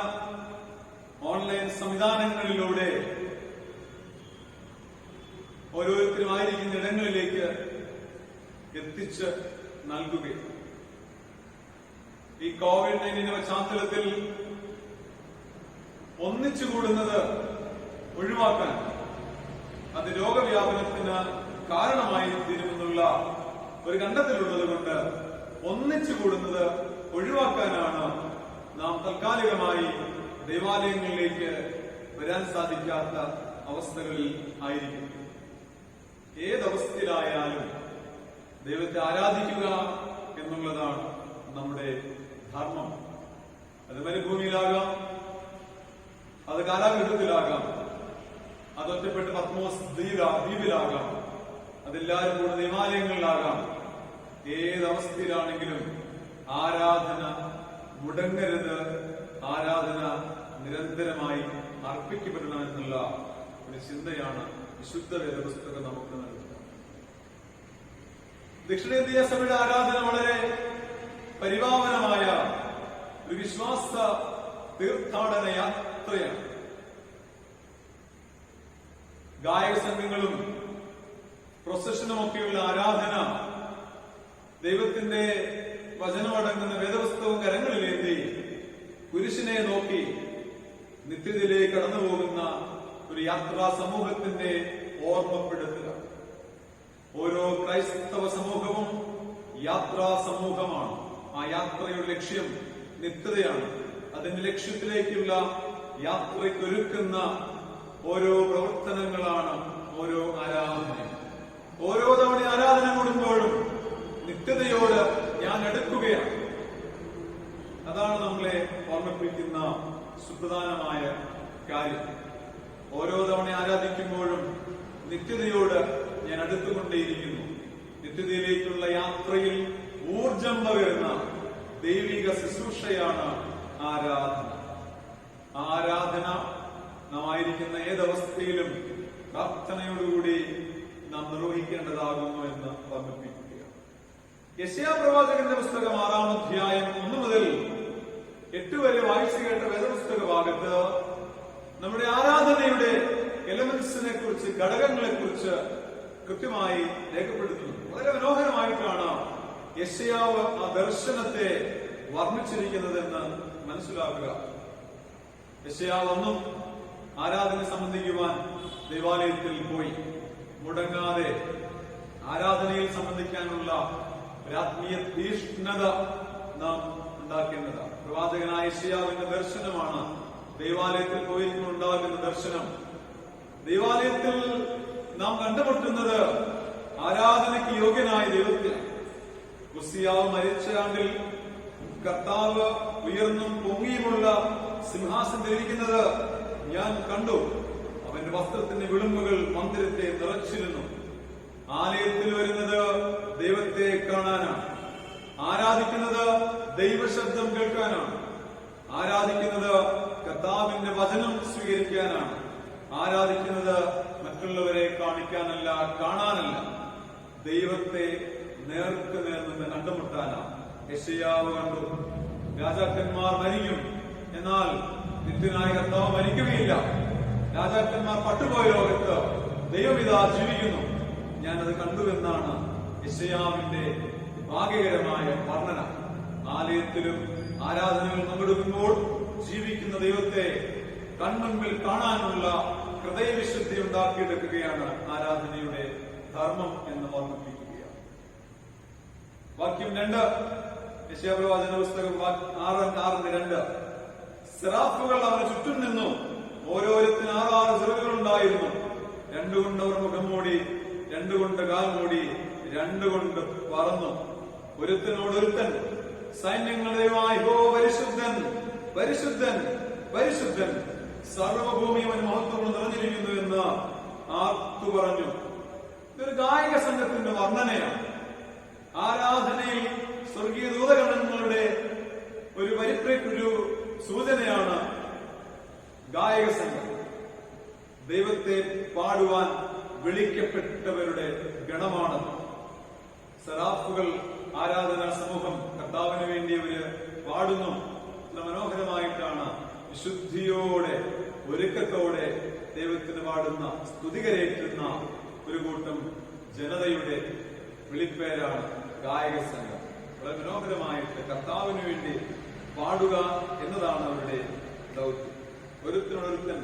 ഓൺലൈൻ സംവിധാനങ്ങളിലൂടെ ഓരോരുത്തരും ആയിരിക്കുന്ന ഇടങ്ങളിലേക്ക് എത്തിച്ച് നൽകുകയാണ്. ഈ കോവിഡ്-19 പശ്ചാത്തലത്തിൽ ഒന്നിച്ചുകൂടുന്നത് ഒഴിവാക്കാൻ, അത് രോഗവ്യാപനത്തിന് കാരണമായി തീരുമെന്നുള്ള ഒരു കണ്ടെത്തലുള്ളത് കൊണ്ട് ഒന്നിച്ചുകൂടുന്നത് ഒഴിവാക്കാനാണ് നാം താൽക്കാലികമായി ദേവാലയങ്ങളിലേക്ക് വരാൻ സാധിക്കാത്ത അവസ്ഥകളിൽ ആയിരിക്കും. ഏതവസ്ഥയിലായാലും ദൈവത്തെ ആരാധിക്കുക എന്നുള്ളതാണ് നമ്മുടെ ധർമ്മം. അത് മരുഭൂമിയിലാകാം, അത് കാരാഗൃഹത്തിലാകാം, അത് ഒറ്റപ്പെട്ട് പത്മോസ് ദ്വീപിലാകാം, അതെല്ലാവരും കൂടെ ദേവാലയങ്ങളിലാകാം. ഏതവസ്ഥയിലാണെങ്കിലും ആരാധന മുടങ്ങരുത്, ആരാധന നിരന്തരമായി അർപ്പിക്കപ്പെടണമെന്നുള്ള ഒരു ചിന്തയാണ് വിശുദ്ധ വേദപുസ്തകം നമുക്ക് നൽകുന്നത്. ദക്ഷിണേന്ത്യ സഭയുടെ ആരാധന വളരെ പരിപാവനമായ ഒരു വിശ്വാസ തീർത്ഥാടന യാത്രയാണ്. ഗായക സംഘങ്ങളും പ്രൊസഷനുമൊക്കെയുള്ള ആരാധന ദൈവത്തിന്റെ വചനമടങ്ങുന്ന വേദപുസ്തകവും കരങ്ങളിലേന്തി കുരിശിനെ നോക്കി നിത്യതയിലേക്ക് കടന്നുപോകുന്ന ഒരു യാത്രാ സമൂഹത്തിന്റെ ഓർമ്മപ്പെടുത്തുക. ഓരോ ക്രൈസ്തവ സമൂഹവും യാത്രാ സമൂഹമാണ്. ആ യാത്രയുടെ ലക്ഷ്യം നിത്യതയാണ്. അതിന്റെ ലക്ഷ്യത്തിലേക്കുള്ള യാത്രയ്ക്കൊരുക്കുന്ന ഓരോ പ്രവർത്തനങ്ങളാണ് ഓരോ ആരാധന. ഓരോ തവണ ആരാധന കൂടുമ്പോഴും നിത്യതയോട് ഞാൻ എടുക്കുകയാണ്. അതാണ് നമ്മളെ ഓർമ്മിപ്പിക്കുന്ന സുപ്രധാനമായ കാര്യം. ഓരോ തവണ ആരാധിക്കുമ്പോഴും നിത്യതയോട് ഞാൻ അടുത്തുകൊണ്ടേയിരിക്കുന്നു. നിത്യതയിലേക്കുള്ള യാത്രയിൽ ഊർജം പകരുന്ന ദൈവിക ശുശ്രൂഷയാണ് ആരാധന. ആരാധന നാം ആയിരിക്കുന്ന ഏതവസ്ഥയിലും പ്രാർത്ഥനയോടുകൂടി നാം നിർവഹിക്കേണ്ടതാകുന്നു എന്ന് ഓർമ്മിപ്പിക്കുകയാണ്. യെശയ്യാ പ്രവാചകന്റെ പുസ്തകം 6-ാം അധ്യായം 1 മുതൽ 8 വരെ വായിച്ചു കേട്ട വേദപുസ്തക ഭാഗത്ത് നമ്മുടെ ആരാധനയുടെ എലമെന്റ്സിനെ കുറിച്ച്, ഘടകങ്ങളെ കുറിച്ച് കൃത്യമായി രേഖപ്പെടുത്തുന്നു. വളരെ മനോഹരമായിട്ടാണ് യെശയ്യാവ് ആ ദർശനത്തെ വർണ്ണിച്ചിരിക്കുന്നതെന്ന് മനസ്സിലാക്കുക. യെശയ്യാവ് അന്നും ആരാധന സംബന്ധിക്കുവാൻ ദേവാലയത്തിൽ പോയി. മുടങ്ങാതെ ആരാധനയിൽ സംബന്ധിക്കാനുള്ള ഒരാത്മീയ തീഷ്ണത നാം ഉണ്ടാക്കേണ്ടതാണ്. പ്രവാചകനായ യെശയ്യാവിന്റെ ദർശനമാണ് ദൈവാലയത്തിൽ പോയിരിക്കുന്നുണ്ടാകുന്ന ദർശനം. ദൈവാലയത്തിൽ നാം കണ്ടുമുട്ടുന്നത് ആരാധനയ്ക്ക് യോഗ്യനായ ദൈവത്തെ. ഉസ്സിയാവ് മരിച്ച ആണ്ടിൽ കർത്താവ് ഉയർന്നും പൊങ്ങിയുമുള്ള സിംഹാസനത്തിൽ ഇരിക്കുന്നത് ഞാൻ കണ്ടു. അവന്റെ വസ്ത്രത്തിന്റെ വിളുമ്പുകൾ മന്ദിരത്തെ നിറച്ചിരുന്നു. ആലയത്തിൽ വരുന്നത് ദൈവത്തെ കാണാനാണ്, ആരാധിക്കുന്നത് ദൈവശബ്ദം കേൾക്കാനാണ്, ആരാധിക്കുന്നത് കർത്താവിന്റെ വചനം സ്വീകരിക്കാനാണ്, ആരാധിക്കുന്നത് മറ്റുള്ളവരെ കാണിക്കാനല്ല, കാണാനല്ല, ദൈവത്തെ നേർക്ക് നേർ നിന്ന് കണ്ടുമുട്ടാനാണ്. യെശയ്യാവ് കണ്ടു. രാജാക്കന്മാർ മരിക്കും, എന്നാൽ നിത്യനായ കർത്താവ് മരിക്കുകയില്ല. രാജാക്കന്മാർ പട്ടുപോയ ലോകത്ത് ദൈവപിതാ ജീവിക്കുന്നു. ഞാനത് കണ്ടുവെന്നാണ് യെശയ്യാവിന്റെ ഭാഗ്യകരമായ വർണ്ണന. ആലയത്തിലും ആരാധനകൾ പങ്കെടുക്കുമ്പോൾ ജീവിക്കുന്ന ദൈവത്തെ കൺമുൻപിൽ കാണാനുള്ള ഹൃദയവിശുദ്ധി ഉണ്ടാക്കിയെടുക്കുകയാണ് ആരാധനയുടെ ധർമ്മം എന്ന് ഓർമ്മിപ്പിക്കുകയാണ്. വാക്യം 2, യെശയ്യാ പ്രവാചന പുസ്തകം 6:2. സെറാഫുകൾ അവന് ചുറ്റും നിന്നു. ഓരോരുത്തരും 6 ചിറകുകൾ ഉണ്ടായിരുന്നു. 2 കൊണ്ട് അവർ മുഖം മൂടി, 2 കൊണ്ട് കാൽ മൂടി, 2 കൊണ്ട് പറന്നു. ഒരുത്തനോടൊരുത്തൻ സൈന്യങ്ങളുടെ ദൈവമായഹോ പരിശുദ്ധൻ, പരിശുദ്ധൻ, പരിശുദ്ധൻ, സർവഭൂമി അവൻ മഹത്വങ്ങൾ നിറഞ്ഞിരിക്കുന്നു എന്ന് ആർത്തു പറഞ്ഞു. ഇതൊരു ഗായക സംഘത്തിന്റെ വർണ്ണനയാണ്. ആരാധനയിൽ സ്വർഗീയ ദൂതഗണങ്ങളുടെ ഒരു സൂചനയാണ് ഗായക സംഘം. ദൈവത്തെ പാടുവാൻ വിളിക്കപ്പെട്ടവരുടെ ഗണമാണ്. സറാഫുകൾ ആരാധനാ സമൂഹം കർത്താവിന് വേണ്ടി അവര് പാടുന്നു. എത്ര മനോഹരമായിട്ടാണ് വിശുദ്ധിയോടെ ഒരുക്കത്തോടെ ദൈവത്തിന് പാടുന്ന സ്തുതികരേറ്റുന്ന ഒരു കൂട്ടം ജനതയുടെ വിളിപ്പേരാണ് ഗായക സംഘം. വളരെ മനോഹരമായിട്ട് കർത്താവിന് വേണ്ടി പാടുക എന്നതാണ് അവരുടെ ദൗത്യം. ഒരുത്തനൊരുത്തൻ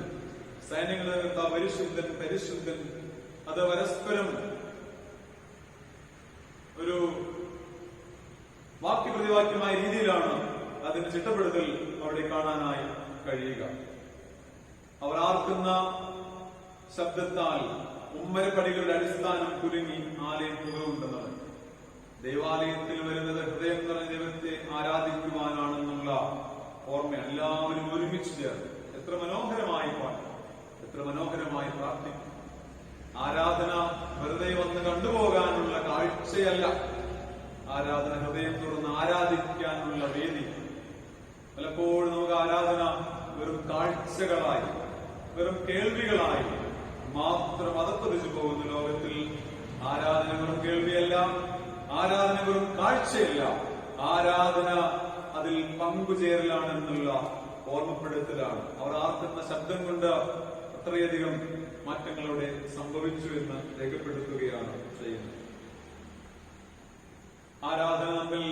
സൈന്യങ്ങളുടെ കർത്താവ് പരിശുദ്ധൻ പരിശുദ്ധൻ, അത് പരസ്പരം ഒരു വാക്യപ്രതിവാക്യമായ രീതിയിലാണ് അതിന്റെ ചിട്ടപ്പെടുത്തൽ അവിടെ കാണാനായി കഴിയുക. അവർ ആർക്കുന്ന ശബ്ദത്താൽ ഉമ്മരപ്പടികളുടെ അടിസ്ഥാനം കുലുങ്ങി ആലയം പുകവുണ്ടെന്നത്. ദൈവാലയത്തിൽ വരുന്നത് ഹൃദയം നിറഞ്ഞ ദൈവത്തെ ആരാധിക്കുവാനാണെന്നുള്ള ഓർമ്മ എല്ലാവരും ഒരുമിച്ച് ചേർന്ന് എത്ര മനോഹരമായി പാടും, എത്ര മനോഹരമായി പ്രാർത്ഥിക്കും. ആരാധന വെറുതെ വന്ന് കണ്ടുപോകാനുള്ള കാഴ്ചയല്ല. ആരാധന ഹൃദയം തുറന്ന് ആരാധിക്കാനുള്ള വേദി. പലപ്പോഴും നമുക്ക് ആരാധന വെറും കാഴ്ചകളായി, വെറും കേൾവികളായി മാത്രം അതപ്പതിച്ചു പോകുന്ന ലോകത്തിൽ ആരാധന വെറും കേൾവിയല്ല, ആരാധന വെറും കാഴ്ചയല്ല, ആരാധന അതിൽ പങ്കുചേരലാണെന്നുള്ള ഓർമ്മപ്പെടുത്തലാണ്. അവർ ആർക്കുന്ന ശബ്ദം കൊണ്ട് അത്രയധികം മാറ്റങ്ങളവിടെ സംഭവിച്ചു എന്ന് രേഖപ്പെടുത്തുകയാണ് ചെയ്യുന്നത്. ആരാധന തമ്മിൽ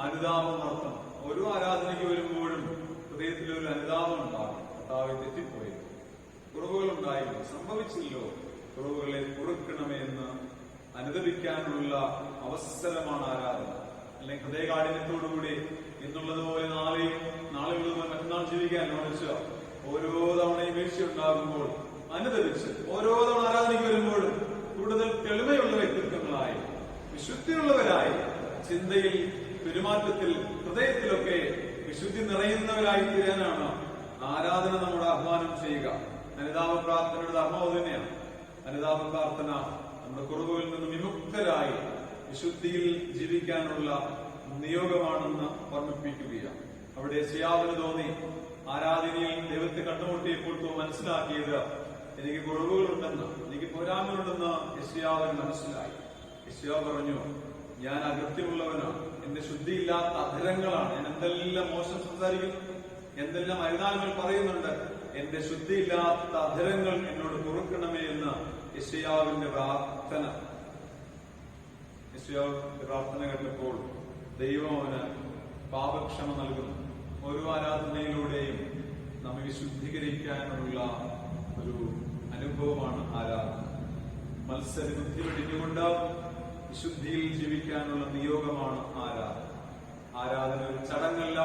അനുതാപം നടത്തണം. ഓരോ ആരാധനയ്ക്ക് വരുമ്പോഴും ഹൃദയത്തിൽ ഒരു അനുതാപം ഉണ്ടാകും. കർത്താവെ തെറ്റിപ്പോയി, കുറവുകളുണ്ടായിരുന്നു, സംഭവിച്ചില്ലോ, കുറവുകളെ പൊറുക്കണമേ എന്ന് അനുദപിക്കാനുള്ള അവസരമാണ് ആരാധന. അല്ലെങ്കിൽ ഹൃദയകാഠിന്യത്തോടുകൂടി ഇന്നുള്ളതുപോലെ നാളെയുള്ളതുപോലെ മറ്റന്നാൾ ജീവിക്കാൻ മറിച്ച് ഓരോ തവണയും വീഴ്ച ഉണ്ടാകുമ്പോൾ അനുദപിച്ച് ഓരോ തവണ ആരാധനയ്ക്ക് വരുമ്പോഴും കൂടുതൽ തെളിമയുള്ള വ്യക്തിത്വങ്ങളായി, വിശുദ്ധിയുള്ളവരായി, ചിന്തയിൽ, പെരുമാറ്റത്തിൽ, ഹൃദയത്തിലൊക്കെ വിശുദ്ധി നിറയുന്നവരായി തീരാനാണ് ആരാധന നമ്മുടെ ആഹ്വാനം ചെയ്യുക. അനുതാപ പ്രാർത്ഥനയുടെ ധർമ്മം തന്നെയാണ്. അനുതാപ പ്രാർത്ഥന നമ്മുടെ കുറവുകളിൽ നിന്ന് വിമുക്തരായി വിശുദ്ധിയിൽ ജീവിക്കാനുള്ള നിയോഗമാണെന്ന് ഓർമ്മിപ്പിക്കുകയാണ്. അവിടെ യശയ്യാവിന് തോന്നി, ആരാധനയിൽ ദൈവത്തെ കണ്ടുമുട്ടിയപ്പോൾ മനസ്സിലാക്കിയത് എനിക്ക് കുറവുകളുണ്ടെന്ന്, എനിക്ക് പോരായ്മകളുണ്ടെന്ന് യശയ്യാവിന് മനസ്സിലായി. യശയ്യാവ് പറഞ്ഞു, ഞാൻ അകൃത്യമുള്ളവനാണ്, എന്റെ ശുദ്ധിയില്ലാത്ത അധരങ്ങളാണ്, ഞാൻ എന്തെല്ലാം മോശം സംസാരിക്കുന്നു, എന്തെല്ലാം അരുതായ്മകൾ പറയുന്നുണ്ട്, എന്റെ ശുദ്ധിയില്ലാത്ത അധരങ്ങൾ എന്നോട് പൊറുക്കണമേ എന്ന് യശയ്യാവിന്റെ പ്രാർത്ഥന. യശയ്യാവിന്റെ പ്രാർത്ഥന കേട്ടപ്പോൾ ദൈവം അവന് പാപക്ഷമ നൽകുന്നു. ഓരോ ആരാധനയിലൂടെയും നമ്മെ വിശുദ്ധീകരിക്കാനുള്ള ഒരു അനുഭവമാണ് ആരാധന. മത്സരബുദ്ധി വെടിഞ്ഞുകൊണ്ട് വിശുദ്ധിയിൽ ജീവിക്കാനുള്ള നിയോഗമാണ് ആരാധന. ആരാധന ഒരു ചടങ്ങല്ല,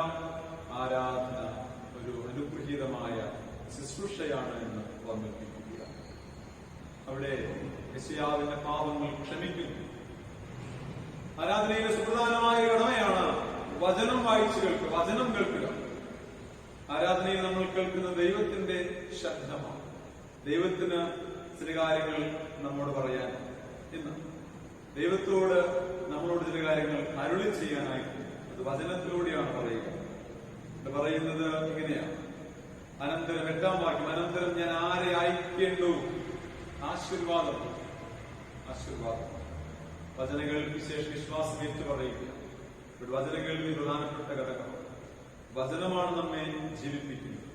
ആരാധന ഒരു അനുഗ്രഹീതമായ ശുശ്രൂഷയാണ് എന്ന് ഓർമ്മിപ്പിക്കുക. അവിടെ യെശയ്യാവിന്റെ പാപങ്ങൾ ക്ഷമിക്കുന്നു. ആരാധനയിലെ സുപ്രധാനമായ കടമയാണ് വചനം വായിച്ചു കേൾക്കുക, വചനം കേൾക്കുക. ആരാധനയിൽ നമ്മൾ കേൾക്കുന്ന ദൈവത്തിന്റെ ശബ്ദമാണ്. ദൈവത്തിന് ചില കാര്യങ്ങൾ നമ്മോട് പറയാൻ, ഇന്ന് ദൈവത്തോട് നമ്മളോട് ചില കാര്യങ്ങൾ അരുളി ചെയ്യാനായിട്ട് അത് വചനത്തിലൂടെയാണ് പറയുക. ഇത് പറയുന്നത് ഇങ്ങനെയാണ്. അനന്തരം 8-ാം വാക്യം, അനന്തരം ഞാൻ ആരെ അയക്കേണ്ടു? ആശീർവാദം. ആശീർവാദം. വചനങ്ങൾ വിശേഷ വിശ്വാസം ഏറ്റു പറയുക. ഇവിടെ വചനങ്ങളിൽ പ്രധാനപ്പെട്ട ഘടകം വചനമാണ് നമ്മെ ജീവിപ്പിക്കുന്നത്.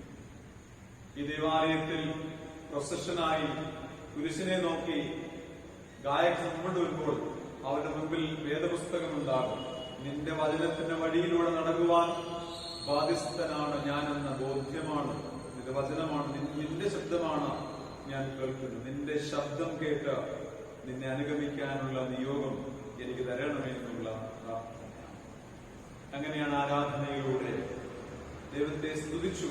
ഈ ദേവാലയത്തിൽ പ്രൊസഷനായി കുരിശിനെ നോക്കി ഗായകൻ മുമ്പോട്ട് വരുമ്പോൾ അവരുടെ മുമ്പിൽ വേദപുസ്തകം ഉണ്ടാകും. നിന്റെ വചനത്തിന്റെ വഴിയിലൂടെ നടക്കുവാൻ ബാധ്യസ്ഥനാണ് ഞാനെന്ന ബോധ്യമാണ്. നിന്റെ വചനമാണ്, നിന്റെ ശബ്ദമാണ് ഞാൻ കേൾക്കുന്നത്. നിന്റെ ശബ്ദം കേട്ട് നിന്നെ അനുഗമിക്കാനുള്ള നിയോഗം എനിക്ക് തരണമെന്നുള്ള പ്രാർത്ഥന. അങ്ങനെയാണ് ആരാധനയിലൂടെ ദൈവത്തെ സ്തുതിച്ചു,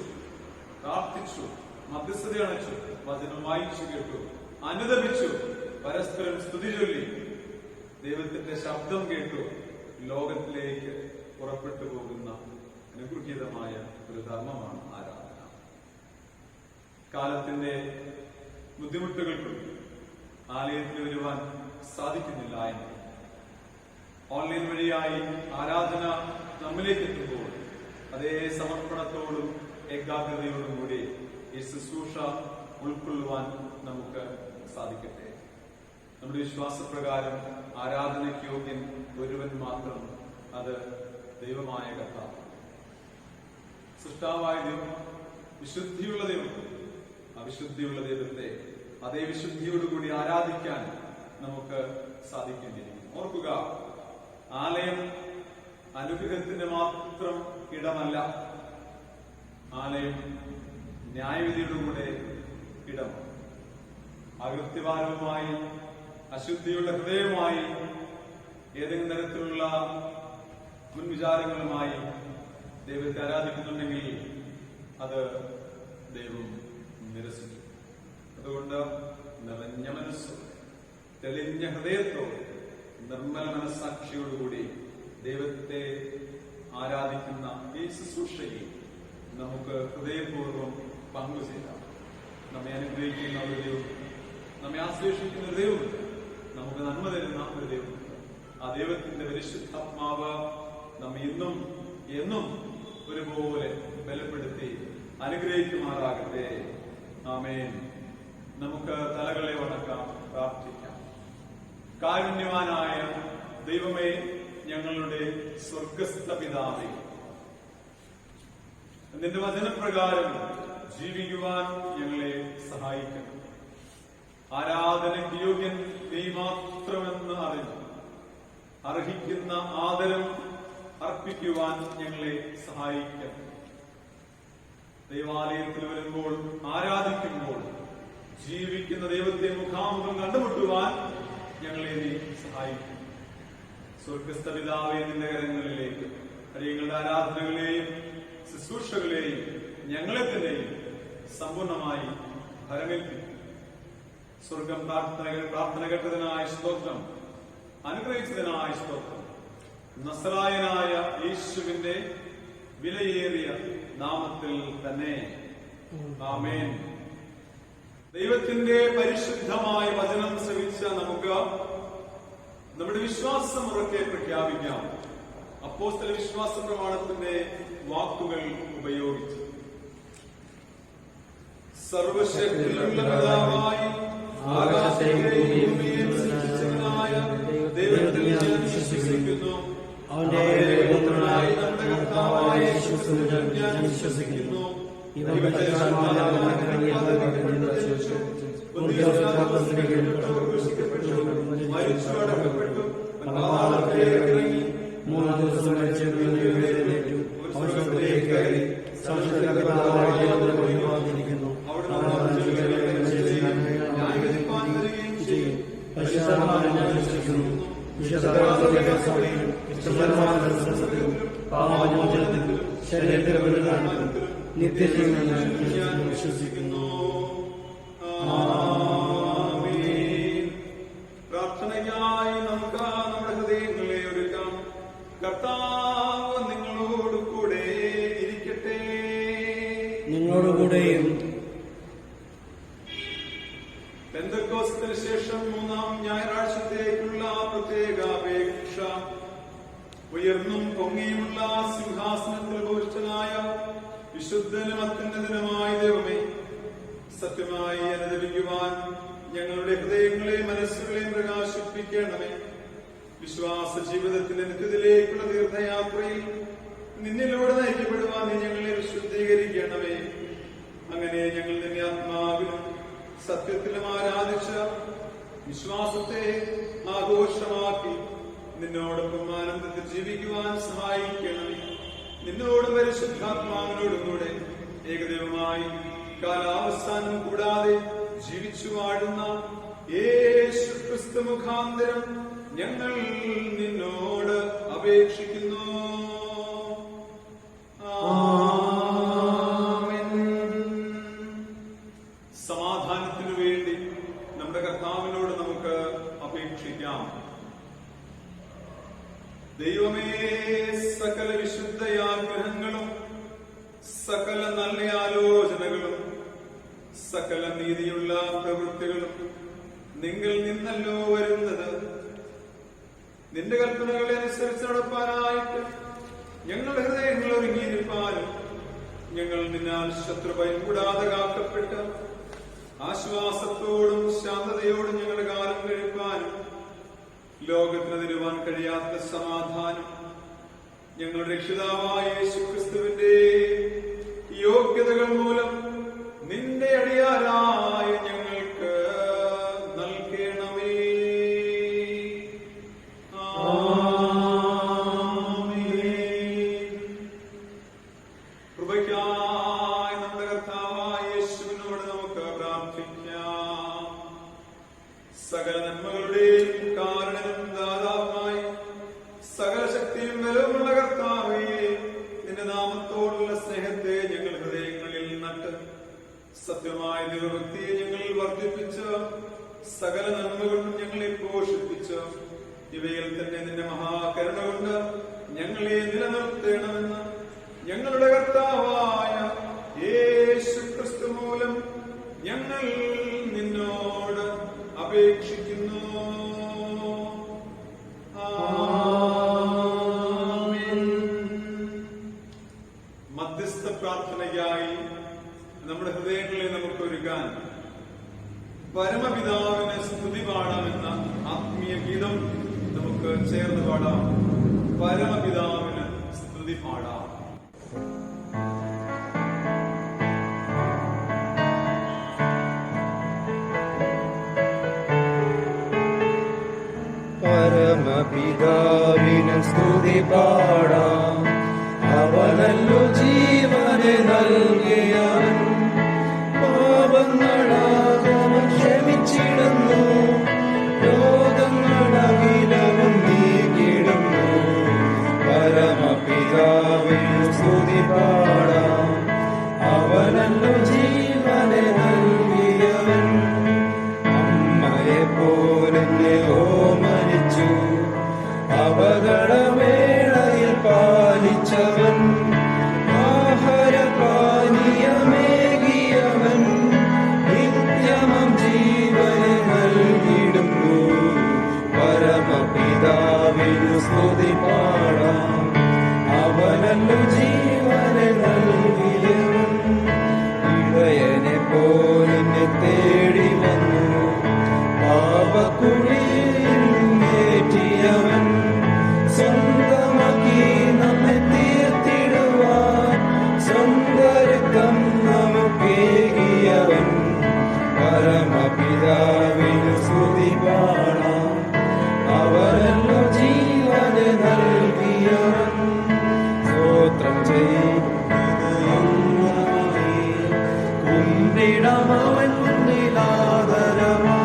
പ്രാർത്ഥിച്ചു, മധ്യസ്ഥത അണച്ചു, വചനം വായിച്ചു കേട്ടു, അനുദപിച്ചു, പരസ്പരം സ്തുതി ചൊല്ലി, ദൈവത്തിന്റെ ശബ്ദം കേട്ടു, ലോകത്തിലേക്ക് പുറപ്പെട്ടു പോകുന്ന അനുഗ്രഹീതമായ ഒരു ധർമ്മമാണ് ആരാധന. കാലത്തിന്റെ ബുദ്ധിമുട്ടുകൾക്കും ആലയത്തിൽ വരുവാൻ സാധിക്കുന്നില്ല എങ്കിൽ ഓൺലൈൻ വഴിയായി ആരാധന നമ്മിലേക്ക് എത്തുമ്പോൾ അതേ സമർപ്പണത്തോടും ഏകാഗ്രതയോടും കൂടി ഈ ശുശ്രൂഷ ഉൾക്കൊള്ളുവാൻ നമുക്ക് സാധിക്കട്ടെ. നമ്മുടെ വിശ്വാസപ്രകാരം ആരാധനയ്ക്ക് യോഗ്യൻ ഒരുവൻ മാത്രം, അത് ദൈവമായ കർത്താവ്. സൃഷ്ടാവായ ദൈവം, വിശുദ്ധിയുള്ള ദൈവം. അവിശുദ്ധിയുള്ള ദൈവത്തെ അതേ വിശുദ്ധിയോടുകൂടി ആരാധിക്കാൻ നമുക്ക് സാധിക്കേണ്ടിയിരിക്കുന്നു. ഓർക്കുക, ആലയം അനുഗ്രഹത്തിന് മാത്രം ഇടമല്ല, ആലയം ന്യായവിധിയുടെ കൂടെ ഇടമാണ്. അകൃത്യവാരവുമായി അശുദ്ധിയുള്ള ഹൃദയവുമായി ഏതെങ്കിലും തരത്തിലുള്ള മുൻവിചാരങ്ങളുമായി ദൈവത്തെ ആരാധിക്കുന്നുണ്ടെങ്കിൽ അത് ദൈവം നിരസിക്കും. അതുകൊണ്ട് നിറഞ്ഞ മനസ്സോടെ, തെളിഞ്ഞ ഹൃദയത്തോടെ, നിർമ്മല മനസ്സാക്ഷിയോടുകൂടി ദൈവത്തെ ആരാധിക്കുന്ന ഈ ശുശ്രൂഷയിൽ നമുക്ക് ഹൃദയപൂർവ്വം പങ്കുചേരാം. നമ്മെ അനുഗ്രഹിക്കുന്ന ഒരു ദൈവമുണ്ട്, നമ്മെ ആശ്ലേഷിക്കുന്ന ഒരു ദൈവമുണ്ട്, നമുക്ക് നന്മ തരുന്ന ഒരു ദൈവമുണ്ട്. ആ ദൈവത്തിന്റെ പരിശുദ്ധാത്മാവ് നമ്മെ ഇന്നും എന്നും ഒരുപോലെ ബലപ്പെടുത്തി അനുഗ്രഹിക്കുമാറാകട്ടെ. ആമേൻ. നമുക്ക് തലകളെ വണക്കാം, പ്രാർത്ഥിക്കാം. കാരുണ്യവാനായ ദൈവമേ, ഞങ്ങളുടെ സ്വർഗസ്ഥ പിതാവേ, നിന്റെ വചനപ്രകാരം ജീവിക്കുവാൻ ഞങ്ങളെ സഹായിക്കണം. ആരാധനയ്ക്ക് യോഗ്യൻ നീ മാത്രമെന്ന് അറിഞ്ഞു അർഹിക്കുന്ന ആദരം അർപ്പിക്കുവാൻ ഞങ്ങളെ സഹായിക്കണം. ദൈവാലയത്തിൽ വരുമ്പോൾ, ആരാധിക്കുമ്പോൾ ജീവിക്കുന്ന ദൈവത്തെ മുഖാമുഖം കണ്ടുമുട്ടുവാൻ ഞങ്ങളെ നീ സഹായിക്കും. സ്വർഗസ്ഥ പിതാവേ, നിന്റെ കരങ്ങളിലേക്ക് ഞങ്ങളുടെ ആരാധനകളെയും ശുശ്രൂഷകളെയും ഞങ്ങളെ തന്നെയും സമ്പൂർണമായി ഫലമേൽപ്പിക്കും. സ്വർഗം പ്രാർത്ഥന കേട്ടതിനായ സ്തോത്രം, അനുഗ്രഹിച്ചതിനായ സ്തോത്രം. നസ്രായനായ യേശുവിന്റെ വിലയേറിയ നാമത്തിൽ തന്നെ ആമേൻ. ദൈവത്തിന്റെ പരിശുദ്ധമായ വചനം ശ്രവിച്ച നമുക്ക് നമ്മുടെ വിശ്വാസം ഉറക്കെ പ്രഖ്യാപിക്കാം. അപ്പോസ്തല വിശ്വാസ പ്രമാണത്തിന്റെ വാക്കുകൾ ഉപയോഗിച്ച് സർവശക്തിയുള്ള പിതാവായി ആകാശത്തെയും ഭൂമിയെയും സൃഷ്ടിച്ചവനായ ദൈവത്തിൽ ഞാൻ വിശ്വസിക്കുന്നു. അവന്റെ പുത്രനായ നമ്മുടെ കർത്താവായ യേശുക്രിസ്തുവിൽ ഞാൻ വിശ്വസിക്കുന്നു. ഇവൻ മരിച്ചു അടക്കപ്പെട്ടു, ഇറങ്ങി 3 ദിവസം മരിച്ചു, കയറി വന്നിരിക്കുന്നു. നിത്യജീവൻ വിശ്വസിക്കുന്നു. പ്രാർത്ഥനയ്ക്കായി നമുക്ക് നമ്മുടെ ഹൃദയങ്ങളെ ഒരുക്കാം. കർത്താവ് നിങ്ങളോടുകൂടെ ഇരിക്കട്ടെ.
നിങ്ങളോടുകൂടെയും.
പെന്തക്കോസ്തിന് ശേഷം 3-ാം ഞായറാഴ്ചത്തേക്കുള്ള പ്രത്യേക അപേക്ഷ. ഉയർന്നും പൊങ്ങിയുമുള്ള സിംഹാസനത്തിൽ ഭൂഷിതനായ വിശുദ്ധനും അത്യുന്നതനുമായ ദൈവമേ, സത്യമായി അനുദപിക്കുവാൻ ഞങ്ങളുടെ ഹൃദയങ്ങളെ മനസ്സുകളെയും പ്രകാശിപ്പിക്കണമേ. വിശ്വാസ ജീവിതത്തിന്റെ നിത്യത്തിലേക്കുള്ള തീർത്ഥയാത്രയിൽ നിന്നിലൂടെ നയിക്കപ്പെടുവാൻ നീ ഞങ്ങളെ വിശുദ്ധീകരിക്കണമേ. അങ്ങനെ ഞങ്ങൾ നിന്നെ ആത്മാവിലും സത്യത്തിലും ആരാധിച്ച വിശ്വാസത്തെ ആഘോഷമാക്കി നിന്നോടൊപ്പം ആനന്ദത്തിൽ ജീവിക്കുവാൻ സഹായിക്കണമേ. നിന്നോടും പരിശുദ്ധാത്മാവിനോടും കൂടെ ഏകദൈവമായി കാലാവസാനം കൂടാതെ ജീവിച്ചു വാഴുന്ന യേശുക്രിസ്തു മുഖാന്തരം ഞങ്ങൾ നിന്നോട് അപേക്ഷിക്കുന്നു. സമാധാനത്തിനു വേണ്ടി നമ്മുടെ കർത്താവിനോട് നമുക്ക് അപേക്ഷിക്കാം. ദൈവമേ, സകല വിശുദ്ധയാഗ്രഹങ്ങളും സകല നല്ല ആലോചനകളും സകല നീതിയുള്ള പ്രവൃത്തികളും നിങ്ങൾ നിന്നല്ലോ വരുന്നത്. നിന്റെ കൽപ്പനകളെ അനുസരിച്ച് നടപ്പാനായിട്ട് ഞങ്ങളുടെ ഹൃദയങ്ങൾ ഒരുങ്ങിയിരിക്കാനും ഞങ്ങൾ നിന്നാൽ ശത്രുഭയം കൂടാതെ കാക്കപ്പെട്ട് ആശ്വാസത്തോടും ശാന്തതയോടും ഞങ്ങളുടെ കാലം കഴിപ്പാനും ലോകത്തിന് തരുവാൻ കഴിയാത്ത സമാധാനം ഞങ്ങളുടെ രക്ഷിതാവായ യേശുക്രിസ്തുവിന്റെ യോഗ്യതകൾ മൂലം നിന്റെ അടിയാരായ ഞങ്ങൾക്ക് നൽകണമേ. കൃപയ്ക്കായി നമ്മുടെ കർത്താവായ യേശുവിനോട് നമുക്ക് പ്രാർത്ഥിക്കാം. സകല നന്മകളുടെയും കാരണനും ദാതാവുമായി സകല ശക്തിയും ബലവുമുള്ള കർത്താവേ, നിന്റെ നാമത്തോടുള്ള സ്നേഹത്തെ ഞങ്ങൾ ഹൃദയങ്ങളിൽ നട്ട് സത്യമായ ദൈവഭക്തിയെ ഞങ്ങൾ വർദ്ധിപ്പിച്ച് സകല നന്മകളും ഞങ്ങളെ പോഷിപ്പിച്ച് ഇവയിൽ തന്നെ നിന്റെ മഹാകരുണ കൊണ്ട് ഞങ്ങളെ നിലനിർത്തണമെന്ന് ഞങ്ങളുടെ കർത്താവായ യേശുക്രിസ്തു മൂലം ഞങ്ങൾ നിന്നോട് അപേക്ഷിക്കുന്നു. മധ്യസ്ഥ പ്രാർത്ഥനയ്ക്കായി നമ്മുടെ ഹൃദയങ്ങളെ നമുക്ക് ഒരുക്കാൻ പരമപിതാവിന് സ്തുതി പാടാമെന്ന ആത്മീയ ഗീതം നമുക്ക് ചേർന്ന് പാടാം. പരമപിതാവിന് സ്തുതി പാടാം.
പരമപിതാവിന് സ്തുതി പാടാം. അവനല്ലോ ജീവനെ നൽകിയവൻ, പാപങ്ങളാകവൻ ക്ഷമിച്ചിടുന്നു, രോഗങ്ങളകിലവും നീക്കിടുന്നു. പരമപിതാവിന് സ്തുതി പാടാം. അവനല്ലോ ജീവനെ നൽകിയവൻ, അമ്മയെ പോലെന്നെ ഓമനിച്ചു, അപകടവേളയിൽ പാലിച്ചവൻ, ആഹാരപാനീയമേകിയവൻ, നിത്യമം ജീവനെ നൽകിടുന്നു. പരമപിതാവിനു സ്തുതി പാടാം. അവനല്ലോ ജീവനെ നൽകിയവൻ, ഇടയനെ പോലെന്നെ തേടി വന്നു, പാപക്കുഴിയേറ്റിയവൻ, സ്വന്തമാക്കി നമ്മെ തീർത്തിടുവാൻ സ്വന്തരക്തം നമുക്കേകിയവൻ. പരമപിതാവിനു സ്തുതി പാടാം. അവനല്ലോ ജീവനെ നൽകിയവൻ, സ്തോത്രം ചെയ്തമായി കുമ്പിടമവൻ മുന്നിലാദരവാ.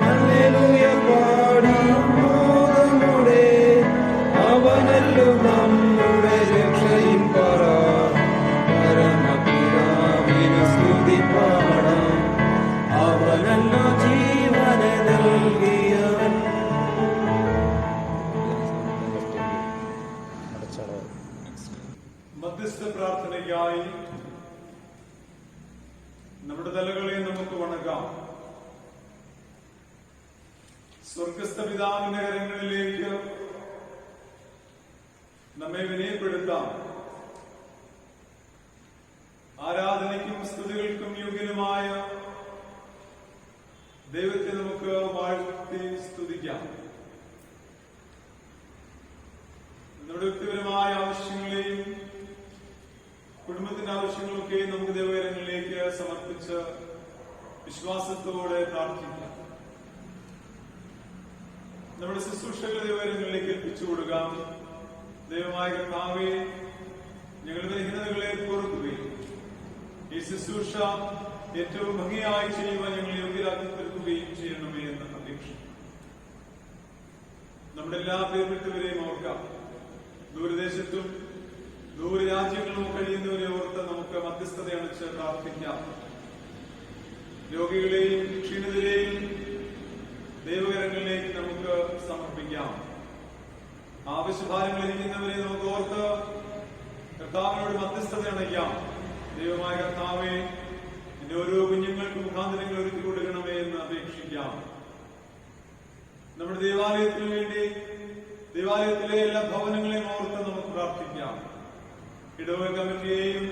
ഹല്ലേലൂയ പാടി മോദമോടെ, അവനല്ലോ നമ്മുടെ രക്ഷയിൻ പറ. പരമപിതാവിനു സ്തുതി പാടാം. അവനല്ലോ ജീവനെ നൽകിയവൻ.
മധ്യസ്ഥ പ്രാർത്ഥനയ്ക്കായി നമ്മുടെ തലകളെ നമുക്ക് വണക്കാം. സ്വർഗസ്ഥ പിതാവിന്റെ കരങ്ങളിലേക്ക് നമ്മെ വിനയപ്പെടുത്താം. ആരാധനയ്ക്കും സ്തുതികൾക്കും യോഗ്യനുമായ ദൈവത്തെ നമുക്ക് വാഴ്ത്തി സ്തുതിക്കാം. നമ്മുടെ വ്യക്തിപരമായ ആവശ്യങ്ങളെയും കുടുംബത്തിന്റെ ആവശ്യങ്ങളൊക്കെ നമുക്ക് ദൈവകരങ്ങളിലേക്ക് സമർപ്പിച്ച് വിശ്വാസത്തോടെ പ്രാർത്ഥിക്കാം. നമ്മുടെ ശുശ്രൂഷകളെ ദൈവകരങ്ങളിലേക്ക് ഏൽപ്പിച്ചു കൊടുക്കാം. ദൈവമായ കർത്താവേ, ഞങ്ങളുടെ ബലഹീനതകളെ പൊറുക്കുകയും ഈ ശുശ്രൂഷ ഏറ്റവും ഭംഗിയായി ചെയ്യുവാൻ ഞങ്ങളെ യോഗ്യരാക്കി തീർക്കുകയും ചെയ്യണമേ എന്ന് അപേക്ഷിക്കുന്നു. നമ്മുടെ എല്ലാ പ്രിയപ്പെട്ടവരെയും ഓർക്കാം. ദൂരദേശത്തും ദൂരരാജ്യങ്ങളും കഴിയുന്നവരെ ഓർത്ത് നമുക്ക് മധ്യസ്ഥത അണിച്ച് പ്രാർത്ഥിക്കാം. രോഗികളെയും ക്ഷീണിതരെയും ദൈവകരങ്ങളിലേക്ക് നമുക്ക് സമർപ്പിക്കാം. ആവശ്യഭാരങ്ങളിരിക്കുന്നവരെ നമുക്ക് ഓർത്ത് കർത്താവിനോട് മധ്യസ്ഥത അണയ്ക്കാം. ദൈവമായ കർത്താവെ, എന്റെ ഓരോ കുഞ്ഞുങ്ങൾക്ക് മുഖാന്തരങ്ങൾ ഒരുക്കി കൊടുക്കണമേ എന്ന് അപേക്ഷിക്കാം. നമ്മുടെ ദേവാലയത്തിന് വേണ്ടി ദേവാലയത്തിലെ എല്ലാ ഭവനങ്ങളെയും ഓർത്ത് നമുക്ക് പ്രാർത്ഥിക്കാം. ഇടവക കമ്മിറ്റിയെയും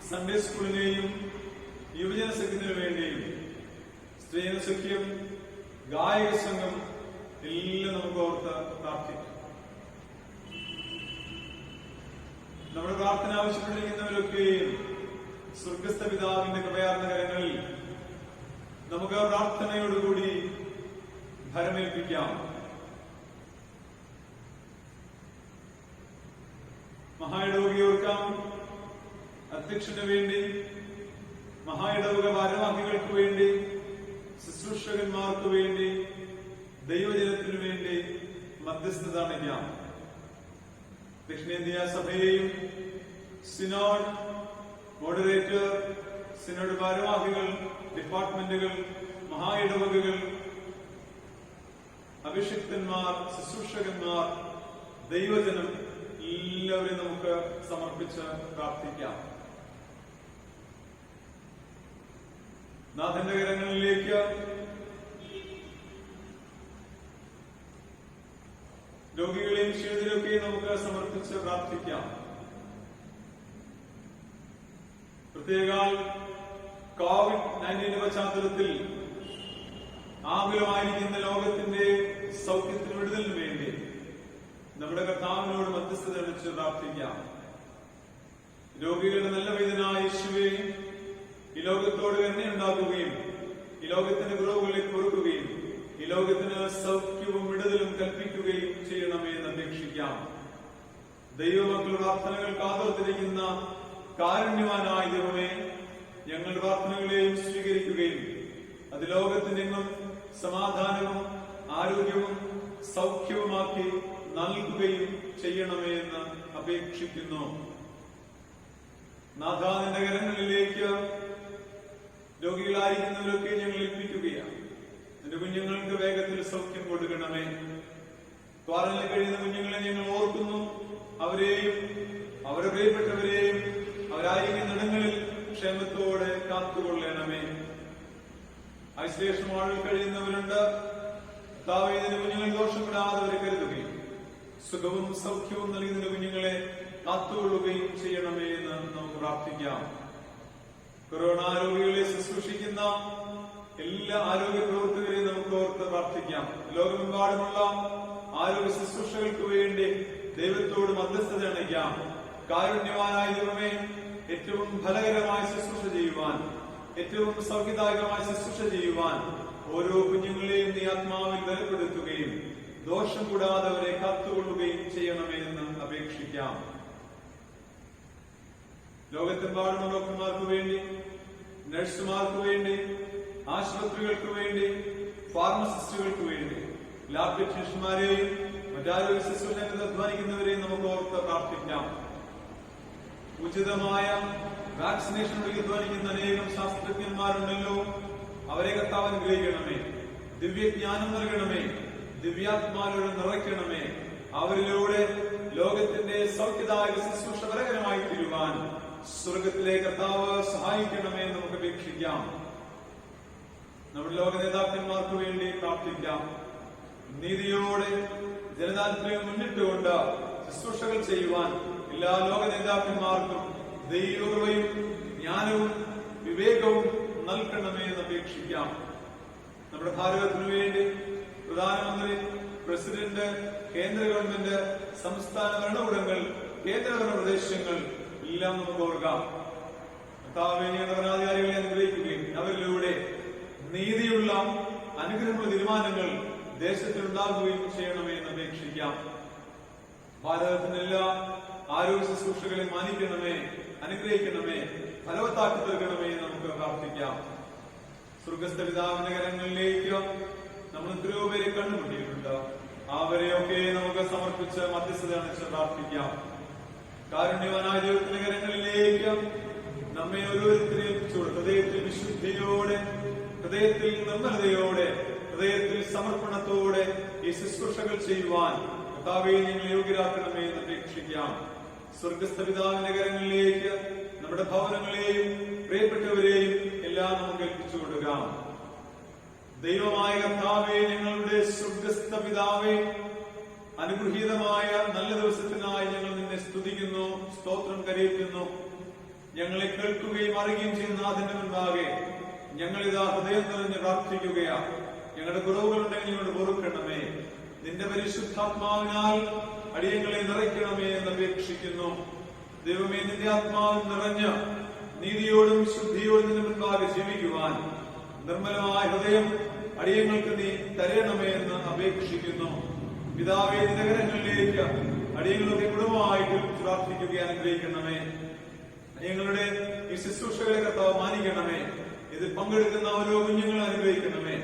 സൺഡേ സ്കൂളിനെയും യുവജന സഖ്യത്തിനു വേണ്ടിയും സ്ത്രീജന സഖ്യം, ഗായക സംഘം എല്ലാം നമുക്ക് ഓർത്ത് പ്രാർത്ഥിക്കാം. നമ്മുടെ പ്രാർത്ഥന ആവശ്യപ്പെട്ടിരിക്കുന്നവരൊക്കെയും സ്വർഗസ്ഥ പിതാവിന്റെ കൃപയാർന്ന കരങ്ങളിൽ നമുക്ക് പ്രാർത്ഥനയോടുകൂടി ഭരമേൽപ്പിക്കാം. മഹായിടവകയെ ഓർക്കാം, അധ്യക്ഷന് വേണ്ടി, മഹായിടവക ഭാരവാഹികൾക്ക് വേണ്ടി, ശുശ്രൂഷകന്മാർക്ക് വേണ്ടി, ദൈവജനത്തിനു വേണ്ടി മധ്യസ്ഥത അണയ്ക്കാം. ദക്ഷിണേന്ത്യാ സഭയെയും സിനോഡ്, മോഡറേറ്റർ, സിനോഡ് ഭാരവാഹികൾ, ഡിപ്പാർട്ട്മെന്റുകൾ, മഹായിടവകകൾ, അഭിഷിക്തന്മാർ, ശുശ്രൂഷകന്മാർ, ദൈവജനം എല്ലാവരെയും നമുക്ക് സമർപ്പിച്ച് പ്രാർത്ഥിക്കാം. നാഥന്റെ കരങ്ങളിലേക്ക് രോഗികളെയും ക്ഷീണിതരെയൊക്കെയും നമുക്ക് സമർപ്പിച്ച് പ്രാർത്ഥിക്കാം. പ്രത്യേകാൽ കോവിഡ്-19 പശ്ചാത്തലത്തിൽ ആകുലമായിരിക്കുന്ന ലോകത്തിന്റെ സൗഖ്യത്തിന് വിടുതലിന് വേണ്ടി നമ്മുടെ കർത്താവിനോട് മധ്യസ്ഥത അണിച്ച് പ്രാർത്ഥിക്കാം. രോഗികളുടെ നല്ല വേദനായ യേശുവേ, ഈ ലോകത്തോട് എണ്ണയുണ്ടാക്കുകയും ഈ ലോകത്തിന്റെ കുറവുകളെ പൊറുക്കുകയും ഈ ലോകത്തിന് സൗഖ്യവും വിടുതലും കൽപ്പിക്കുകയും ചെയ്യണമേ എന്ന് അപേക്ഷിക്കാം. ദൈവമക്കളുടെ പ്രാർത്ഥനകൾ കാതോർത്തിരിക്കുന്ന കാരുണ്യവാനായ ദൈവമേ, ഞങ്ങളുടെ പ്രാർത്ഥനകളെയും സ്വീകരിക്കുകയും അത് ലോകത്തിനെങ്ങും സമാധാനവും ആരോഗ്യവും സൗഖ്യവുമാക്കി നൽകുകയും ചെയ്യണമേ എന്ന് അപേക്ഷിക്കുന്നു. നാഥാന്റെ കരങ്ങളിലേക്ക് രോഗികളായിരിക്കുന്നവരൊക്കെ ഞങ്ങൾ ഏൽപ്പിക്കുകയാണ്. എന്റെ കുഞ്ഞുങ്ങൾക്ക് വേഗത്തിൽ സൗഖ്യം കൊടുക്കണമേ. ക്വാറന്റൈനിൽ കഴിയുന്ന കുഞ്ഞുങ്ങളെ ഞങ്ങൾ ഓർക്കുന്നു. അവരെയും അവരുടെ പ്രിയപ്പെട്ടവരെയും അവരായിരിക്കുന്ന ഇടങ്ങളിൽ ക്ഷേമത്തോടെ കാത്തുകൊള്ളണമേ. ഐസൊലേഷൻ വാർഡിൽ കഴിയുന്നവരുണ്ട്. കർത്താവേ, കുഞ്ഞുങ്ങൾ ദോഷപ്പെടാതെ അവരെ കരുതുകയും സുഖവും സൗഖ്യവും നൽകുന്ന കുഞ്ഞുങ്ങളെ കാത്തുകൊള്ളുകയും ചെയ്യണമേ എന്ന് നമുക്ക് പ്രാർത്ഥിക്കാം. കൊറോണ രോഗികളെ ശുശ്രൂഷിക്കുന്ന എല്ലാ ആരോഗ്യ പ്രവർത്തകരെയും നമുക്ക് ഓർത്ത് പ്രാർത്ഥിക്കാം. ലോകമെമ്പാടുമുള്ള ആരോഗ്യ ശുശ്രൂഷകൾക്ക് വേണ്ടി ദൈവത്തോട് മധ്യസ്ഥത അണയ്ക്കാം. കാരുണ്യവാനായ ദൈവമേ, ഏറ്റവും ഫലകരമായ ശുശ്രൂഷ ചെയ്യുവാൻ, ഏറ്റവും സൗഖ്യദായകമായ ശുശ്രൂഷ ചെയ്യുവാൻ ഓരോ കുഞ്ഞുങ്ങളെയും നീ ആത്മാവിൽ ബലപ്പെടുത്തുകയും ദോഷം കൂടാതെ അവരെ കാത്തുകൊള്ളുകയും ചെയ്യണമേ എന്ന് അപേക്ഷിക്കാം. ലോകത്തെമ്പാടും ഡോക്ടർമാർക്ക് വേണ്ടി, നഴ്സുമാർക്ക് വേണ്ടി, ആശുപത്രികൾക്ക് വേണ്ടി, ഫാർമസിസ്റ്റുകൾക്ക് വേണ്ടി, ലാബ് ടെക്നീഷ്യന്മാരെയും മറ്റാരോഗ്യ ശുശ്രൂഷ അധ്വാനിക്കുന്നവരെയും നമുക്ക് ഓർത്ത് പ്രാർത്ഥിക്കാം. ഉചിതമായ വാക്സിനേഷനോട് അധ്വാനിക്കുന്ന അനേകം ശാസ്ത്രജ്ഞന്മാരുണ്ടല്ലോ, അവരെ കർത്താവ് അനുഗ്രഹിക്കണമേ. ദിവ്യജ്ഞാനം നൽകണമേ. ദിവ്യാത്മാവിലൂടെ നിറയ്ക്കണമേ. അവരിലൂടെ ലോകത്തിന്റെ സൗഖ്യദായക ശുശ്രൂഷ ഫലകരമായി തീരുവാൻ സ്വർഗത്തിലെ കർത്താവ് സഹായിക്കണമേ നമുക്ക് അപേക്ഷിക്കാം. നമ്മുടെ ലോക നേതാക്കന്മാർക്ക് വേണ്ടി പ്രാർത്ഥിക്കാം. നീതിയോടെ ജനതാൽപര്യം മുന്നിട്ടുകൊണ്ട് ശുശ്രൂഷകൾ ചെയ്യുവാൻ എല്ലാ ലോക നേതാക്കന്മാർക്കും ദൈവകൃപയും ജ്ഞാനവും വിവേകവും നൽകണമേ എന്ന് അപേക്ഷിക്കാം. നമ്മുടെ ഭാരതത്തിനു വേണ്ടി പ്രധാനമന്ത്രി, പ്രസിഡന്റ്, കേന്ദ്ര ഗവൺമെന്റ്, സംസ്ഥാന ഭരണകൂടങ്ങൾ, കേന്ദ്രഭരണ പ്രദേശങ്ങൾ എല്ലാം നമുക്ക് ഓർക്കാം. ഭരണാധികാരികളെ അനുഗ്രഹിക്കുകയും അവരിലൂടെ നീതിയുള്ള അനുഗ്രഹമുള്ള തീരുമാനങ്ങൾ ദേശത്തിനുണ്ടാകുകയും ചെയ്യണമേ എന്ന് അപേക്ഷിക്കാം. ഭാരതത്തിന്റെ എല്ലാ ആരോഗ്യ ശുശ്രൂഷകളെ മാനിക്കണമേ, അനുഗ്രഹിക്കണമേ, ഫലവത്താക്കി തീർക്കണമേ എന്ന് നമുക്ക് പ്രാർത്ഥിക്കാം. സ്വർഗസ്ഥ പിതാവിന്റെ കരങ്ങളിലേക്ക് നമ്മൾ എത്രയോ പേരെ കണ്ടുമുട്ടിയിട്ടുണ്ട്. അവരെയൊക്കെ നമുക്ക് സമർപ്പിച്ച് മധ്യസ്ഥത അണിച്ച് പ്രാർത്ഥിക്കാം. കാരുണ്യവാനായ ദൈവത്തിന്റെ കരങ്ങളിലേക്ക് നമ്മെ ഓരോരുത്തരെയും ഏൽപ്പിച്ചുകൊണ്ട് ഹൃദയത്തിൽ വിശുദ്ധിയോടെ, ഹൃദയത്തിൽ നിർമ്മലതയോടെ, ഹൃദയത്തിൽ സമർപ്പണത്തോടെ ഈ ശുശ്രൂഷകൾ ചെയ്യുവാൻ കർത്താവേ ഞങ്ങളെ യോഗ്യരാക്കണമേ എന്ന് അപേക്ഷിക്കാം. സ്വർഗസ്ഥ പിതാവിന്റെ കരങ്ങളിലേക്ക് നമ്മുടെ ഭവനങ്ങളെയും പ്രിയപ്പെട്ടവരെയും എല്ലാം നമുക്ക് ഏൽപ്പിച്ചു കൊടുക്കാം. ദൈവമായ കർത്താവേ, ഞങ്ങളുടെ സ്വർഗസ്ഥ പിതാവേ, അനുഗ്രഹീതമായ നല്ല ദിവസത്തിനായി ഞങ്ങൾ നിന്നെ സ്തുതിക്കുന്നു, സ്തോത്രം കരയിക്കുന്നു. ഞങ്ങളെ കേൾക്കുകയും അറിയുകയും ചെയ്യുന്ന അതിന്റെ മുൻപാകെ ഞങ്ങളിതാ ഹൃദയം നിറഞ്ഞ് പ്രാർത്ഥിക്കുകയാ. ഞങ്ങളുടെ കുറവുകളുണ്ടെങ്കിൽ ഞങ്ങളുടെ പൊറുക്കണമേ. നിന്റെ പരിശുദ്ധാത്മാവിനാൽ അടിയങ്ങളെ നിറയ്ക്കണമേ എന്ന് അപേക്ഷിക്കുന്നു. ദൈവമേ, നിന്റെ ആത്മാവിൽ നിറഞ്ഞ് നീതിയോടും ശുദ്ധിയോടും നിന്റെ മുൻപാകെ ജീവിക്കുവാൻ നിർമ്മലമായ ഹൃദയം അടിയങ്ങൾക്ക് നീ തരണമേ എന്ന് അപേക്ഷിക്കുന്നു. പിതാവേ, നിന്റെ കരങ്ങളിലേക്ക് അടിയങ്ങളൊക്കെ കുടുംബമായിട്ട് പ്രാർത്ഥിക്കുക, അനുഗ്രഹിക്കണമേ. അടിയങ്ങളുടെ ഈ ശുശ്രൂഷകളെ കർത്താവ് മാനിക്കണമേ. ഇതിൽ പങ്കെടുക്കുന്ന ഓരോ കുഞ്ഞുങ്ങളെ അനുഗ്രഹിക്കണമേ.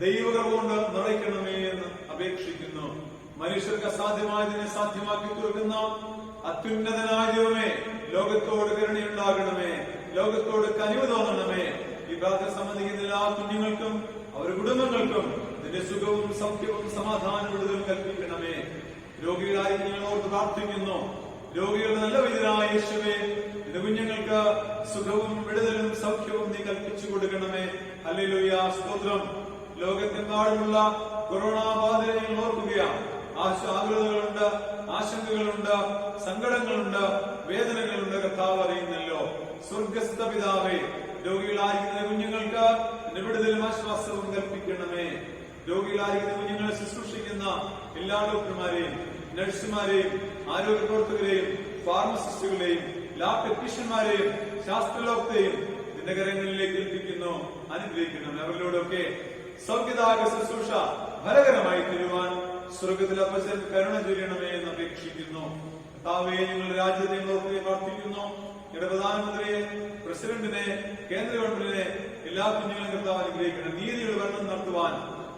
ദൈവകൃപ കൊണ്ട് നിറയ്ക്കണമേ എന്ന് അപേക്ഷിക്കുന്നു. മനുഷ്യർക്ക് അസാധ്യമായതിനെ സാധ്യമാക്കി തീർക്കുന്ന അത്യുന്നതനായ ദൈവമേ, ലോകത്തോട് കരുണയുണ്ടാകണമേ. ലോകത്തോട് കനിവ് തോന്നണമേ. ഈ പ്രാർത്ഥന സംബന്ധിക്കുന്ന എല്ലാ കുഞ്ഞുങ്ങൾക്കും അവരുടെ കുടുംബങ്ങൾക്കും നിന്റെ സുഖവും സൗഖ്യവും സമാധാനവും വിടുതലും കൽപ്പിക്കണമേ. രോഗികളായി ഞങ്ങളോട് പ്രാർത്ഥിക്കുന്നു. രോഗികളുടെ നല്ല വൈദ്യരായ യേശുവേ, നിന്റെ കുഞ്ഞുങ്ങൾക്ക് സുഖവും വിടുതലും സൗഖ്യവും നീ കൽപ്പിച്ചു കൊടുക്കണമേ. ഹല്ലേലൂയ, സ്തോത്രം. ലോകത്തെമ്പാടുമുള്ള കൊറോണ ബാധയെ ഞങ്ങൾ ഓർക്കുകയാണ്. ആകുലതകളുണ്ട്, ആശങ്കകളുണ്ട്, സങ്കടങ്ങളുണ്ട്, വേദനകളുണ്ട്. കർത്താവ് അറിയുന്നല്ലോ. സ്വർഗസ്ഥ പിതാവേ, രോഗികളായിരിക്കുന്ന കുഞ്ഞുങ്ങൾക്ക് വിടുതലും ആശ്വാസവും കൽപ്പിക്കണമേ. രോഗികളായിരിക്കുന്ന കുഞ്ഞുങ്ങളെ ശുശ്രൂഷിക്കുന്ന എല്ലാ ഡോക്ടർമാരെയും നഴ്സുമാരെയും ആരോഗ്യ പ്രവർത്തകരെയും ഫാർമസിസ്റ്റുകളെയും ലാബ് ടെക്നീഷ്യന്മാരെയും ശാസ്ത്രലോകത്തെയും നിന്റെ കരങ്ങളിലേക്ക് ഏൽപ്പിക്കുന്നു. അനുഗ്രഹിക്കണം. അവരിലൂടെയൊക്കെ സൗഖ്യദായക ശുശ്രൂഷ ഫലകരമായി തീരുവാൻ സ്വർഗത്തിലെ അപ്പച്ചൻ കരുണ ചൊല്ലണമേ എന്ന് അപേക്ഷിക്കുന്നു. കർത്താവേ, ഞങ്ങളുടെ രാജ്യത്തെ ഓർക്കുകയും പ്രാർത്ഥിക്കുന്നു. ഞങ്ങളുടെ പ്രധാനമന്ത്രിയെ, പ്രസിഡന്റിനെ, കേന്ദ്ര ഗവൺമെന്റിനെ, എല്ലാ കുഞ്ഞുങ്ങളും കർത്താവ് അനുഗ്രഹിക്കണം. നീതിയുടെ ഭരണം നടത്തുവാൻ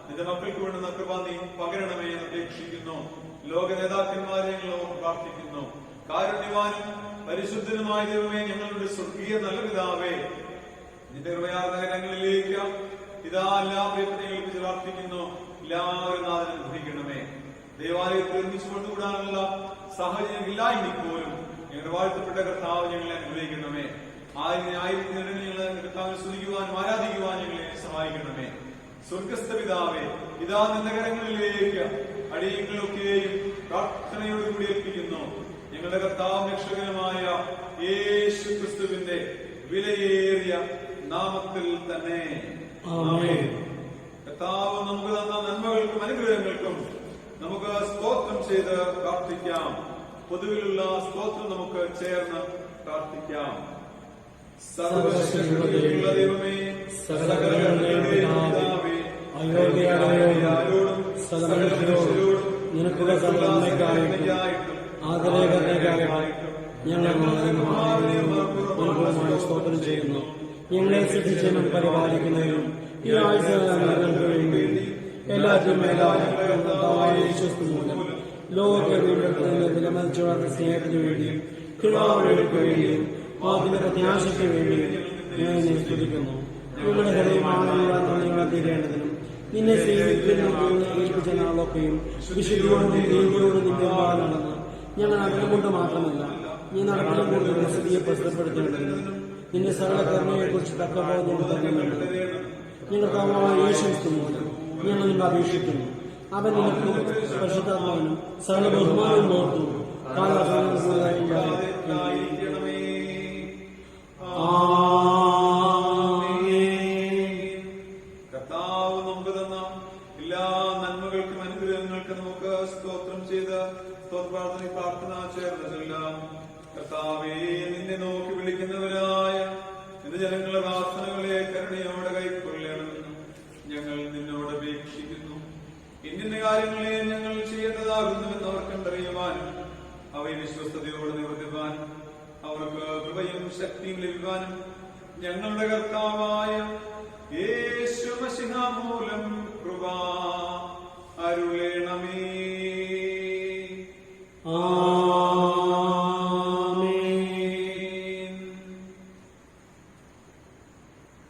നിന്റെ മക്കൾക്ക് വേണ്ടുന്ന കൃപ നീ പകരണമേ എന്ന് അപേക്ഷിക്കുന്നു. ലോക നേതാക്കന്മാരെ ഞങ്ങൾ പ്രാർത്ഥിക്കുന്നു. കാരുണ്യവാനും പരിശുദ്ധനുമായ ദൈവമേ, ഞങ്ങളുടെ സ്വർഗീയ നല്ല പിതാവേ, നിന്റെ കൃപയാർന്ന കരങ്ങളിലേക്ക് ഇതാ എല്ലാ പ്രിയപ്പെട്ടവർക്ക് പ്രാർത്ഥിക്കുന്നു. എല്ലാവരും നാഥനെ അനുഗ്രഹിക്കണമേ. ദേവാലയത്തിൽ ഒരുമിച്ച് കൊണ്ടുകൂടാനുള്ള സാഹചര്യം ഇല്ലായെങ്കിൽ പോലും ഞങ്ങളുടെ വാഴ്ത്തപ്പെട്ട കർത്താവ് ഞങ്ങളെ അനുഗ്രഹിക്കണമേ. ആയിരത്തിനിടയിൽ ഞങ്ങളെ കർത്താവിനെ സ്തുതിക്കുവാനും ആരാധിക്കുവാൻ ഞങ്ങളെ സഹായിക്കണമേ. സ്വർഗസ്ഥ പിതാവേ, ഇതാ നിന്റെ കരങ്ങളിലേക്ക് അടിയങ്ങളൊക്കെയും പ്രാർത്ഥനയോടുകൂടി ഏൽപ്പിക്കുന്നു. ഞങ്ങളുടെ കർത്താവ് രക്ഷകനുമായ യേശു ക്രിസ്തുവിന്റെ വിലയേറിയ നാമത്തിൽ തന്നെ ആമേൻ. കർത്താവ് നമുക്ക് തന്ന നന്മകൾക്കും അനുഗ്രഹങ്ങൾക്കും നമുക്ക് സ്തോത്രം ചെയ്ത് പ്രാർത്ഥിക്കാം. പൊതുവിലുള്ള സ്തോത്രം നമുക്ക് ചേർന്ന് പ്രാർത്ഥിക്കാം. സർവശക്തിയുള്ള ദൈവമേ, സകലങ്ങളുടെയും പിതാവേ, അയോഗ്യരായോടും സകലമനുഷ്യരോടും നിനക്കുള്ള നന്മയ്ക്കായിട്ടും ആദരകരണയ്ക്കായിട്ടും ഞങ്ങൾ മനഃപൂർവ്വമായി സ്തോത്രം ചെയ്യുന്നു. ഞങ്ങളെ സൃഷ്ടിച്ചതിനും പരിപാലിക്കുന്നതിനും ഈ ആയുധങ്ങൾക്ക് വേണ്ടി എല്ലാറ്റിനും മേലായ വിശ്വസ്തമൂലം ലോകത്തെ വീണ്ടെടുക്കുന്നതിന് വിലമതിച്ചു വളർന്ന സ്നേഹത്തിന് വേണ്ടിയും കൃപാവഴികൾക്ക് വേണ്ടിയും ആദ്യ പ്രത്യാശയ്ക്ക് വേണ്ടിയും ഞാൻ നിന്നെ സ്തുതിക്കുന്നു. ഞങ്ങളുടെ ഹൃദയമാണെന്നുള്ള തീരേണ്ടതിനും നിന്നെ സേവിക്കുന്നതിന് ഏൽപ്പിച്ച നാളൊക്കെയും വിശുദ്ധിയോടും നീതിയോടും നിന്റെ നടന്ന് ഞങ്ങൾ അകലം കൊണ്ട് മാത്രമല്ല നീ നടക്കണം കൊണ്ട് വസതിയെ പ്രസിദ്ധപ്പെടുത്തേണ്ടതിനും നിന്റെ സകല കർമ്മയെ കുറിച്ച് തക്കപോലെ ഞങ്ങൾ തരുന്നുണ്ട്. ഞങ്ങൾക്ക് യേശു മൂലം ഞങ്ങൾ നിങ്ങൾ അപേക്ഷിക്കുന്നു. അവൻ നിനക്ക് പരിശുദ്ധാത്മാവിനും സകല ബഹുമാനവും ഓർത്തു കർത്താവ് നമുക്ക് തന്ന എല്ലാ നന്മകൾക്കും അനുഗ്രഹങ്ങൾക്കും നമുക്ക് സ്തോത്രം ചെയ്ത് പ്രാർത്ഥന ചേർന്ന് ചെല്ലാം. കർത്താവേ, നിന്നെ നോക്കി വിളിക്കുന്നവരായ നിന്റെ ജനങ്ങളുടെ പ്രാർത്ഥനകളെ കരുണയോടെ കൈക്കൊള്ളണമെന്ന് ഞങ്ങൾ നിന്നോട് അപേക്ഷിക്കുന്നു. ഇന്ന കാര്യങ്ങളെ ഞങ്ങൾ ചെയ്യേണ്ടതാകുന്നുവെന്ന് അവർ കണ്ടറിയുവാനും അവയെ വിശ്വസ്തയോടെ നിവർത്തിപ്പാനും അവർക്ക് കൃപയും ശക്തിയും ലഭിക്കാനും ഞങ്ങളുടെ കർത്താവായ യേശു മശിഹ മൂലം കൃപ അരുളേണമേ. ആമേൻ.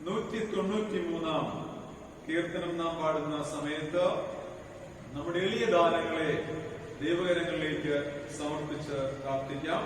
193 കീർത്തനം നാം പാടുന്ന സമയത്ത് നമ്മുടെ എളിയ ദാനങ്ങളെ ദൈവകരങ്ങളിലേക്ക് സമർപ്പിച്ച് പ്രാർത്ഥിക്കാം.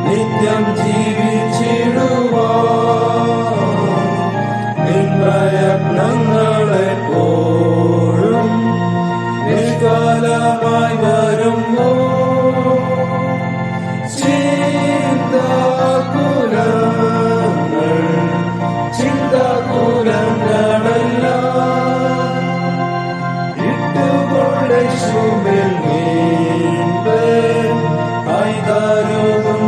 നിത്യം ജീവിച്ചിടുവാൻ നിൻ പ്രയത്നങ്ങളെപ്പോഴും നിഷ്കാലമായി വരുമ്പോ ചിന്താകുലങ്ങളെല്ലാം ഇട്ടുകൊള്ളേശുവിൽ വീൺപേ കൈതരുന്നുണ്ടവൻ.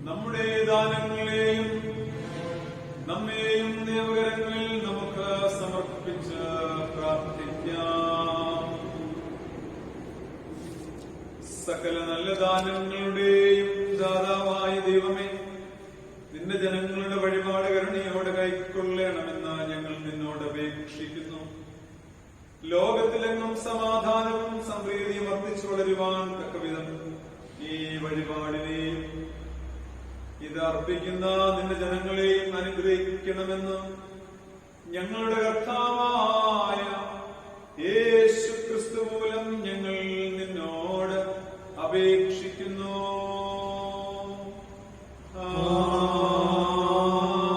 നമ്മുടെ ദാനങ്ങളെയും നമ്മെയും ദൈവകരങ്ങളിൽ നമുക്ക് സമർപ്പിച്ച് പ്രാർത്ഥിക്കാം. സകല നല്ല ദാനങ്ങളുടെയും ദാതാവായ ദൈവമേ, നിന്റെ ജനങ്ങളുടെ വഴിപാട് കരുണയോടെ കൈക്കൊള്ളണമെന്ന് ഞങ്ങൾ നിന്നോട് അപേക്ഷിക്കുന്നു. ലോകത്തിലെങ്ങും സമാധാനവും സംപ്രീതിയും വർദ്ധിച്ചു വളരുവാൻ തക്കവിധം ഈ വഴിപാടിനെയും ഇത് അർപ്പിക്കുന്ന നിന്റെ ജനങ്ങളെയും അനുഗ്രഹിക്കണമെന്ന് ഞങ്ങളുടെ കർത്താവായ യേശു ക്രിസ്തു മൂലം ഞങ്ങൾ നിന്നോട് അപേക്ഷിക്കുന്നു.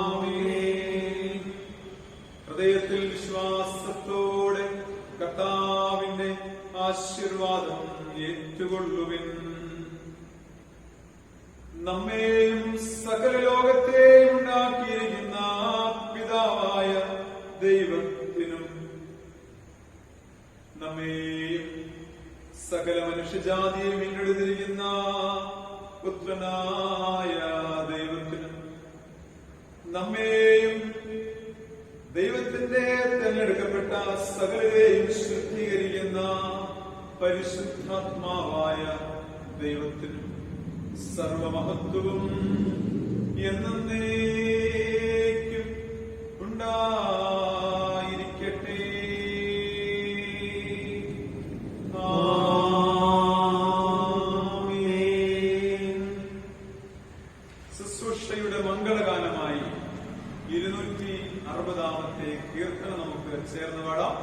ആമേൻ. ഹൃദയത്തിൽ വിശ്വാസത്തോടെ കർത്താവിന്റെ ആശീർവാദം ഏറ്റുകൊള്ളുവിൻ. നമ്മെയും സകല ലോകത്തെയും ഉണ്ടാക്കിയിരിക്കുന്ന പിതാവായ ദൈവത്തിനും നമ്മെയും സകല മനുഷ്യജാതിയെ വീണ്ടെടുത്തിരിക്കുന്ന പുത്രനായ ദൈവത്തിനും നമ്മെയും ദൈവത്തിന്റെ തിരഞ്ഞെടുക്കപ്പെട്ട സകലരെയും ശുദ്ധീകരിക്കുന്ന പരിശുദ്ധാത്മാവായ ദൈവത്തിനും സർവമഹത്വവും എന്നേക്കും ഉണ്ടായിരിക്കട്ടെ. ആമേൻ. ശുശ്രൂഷയുടെ മംഗളഗാനമായി 260 കീർത്തനം നമുക്ക് ചേർന്ന് പാടാം.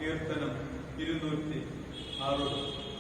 കീർത്തനം 260.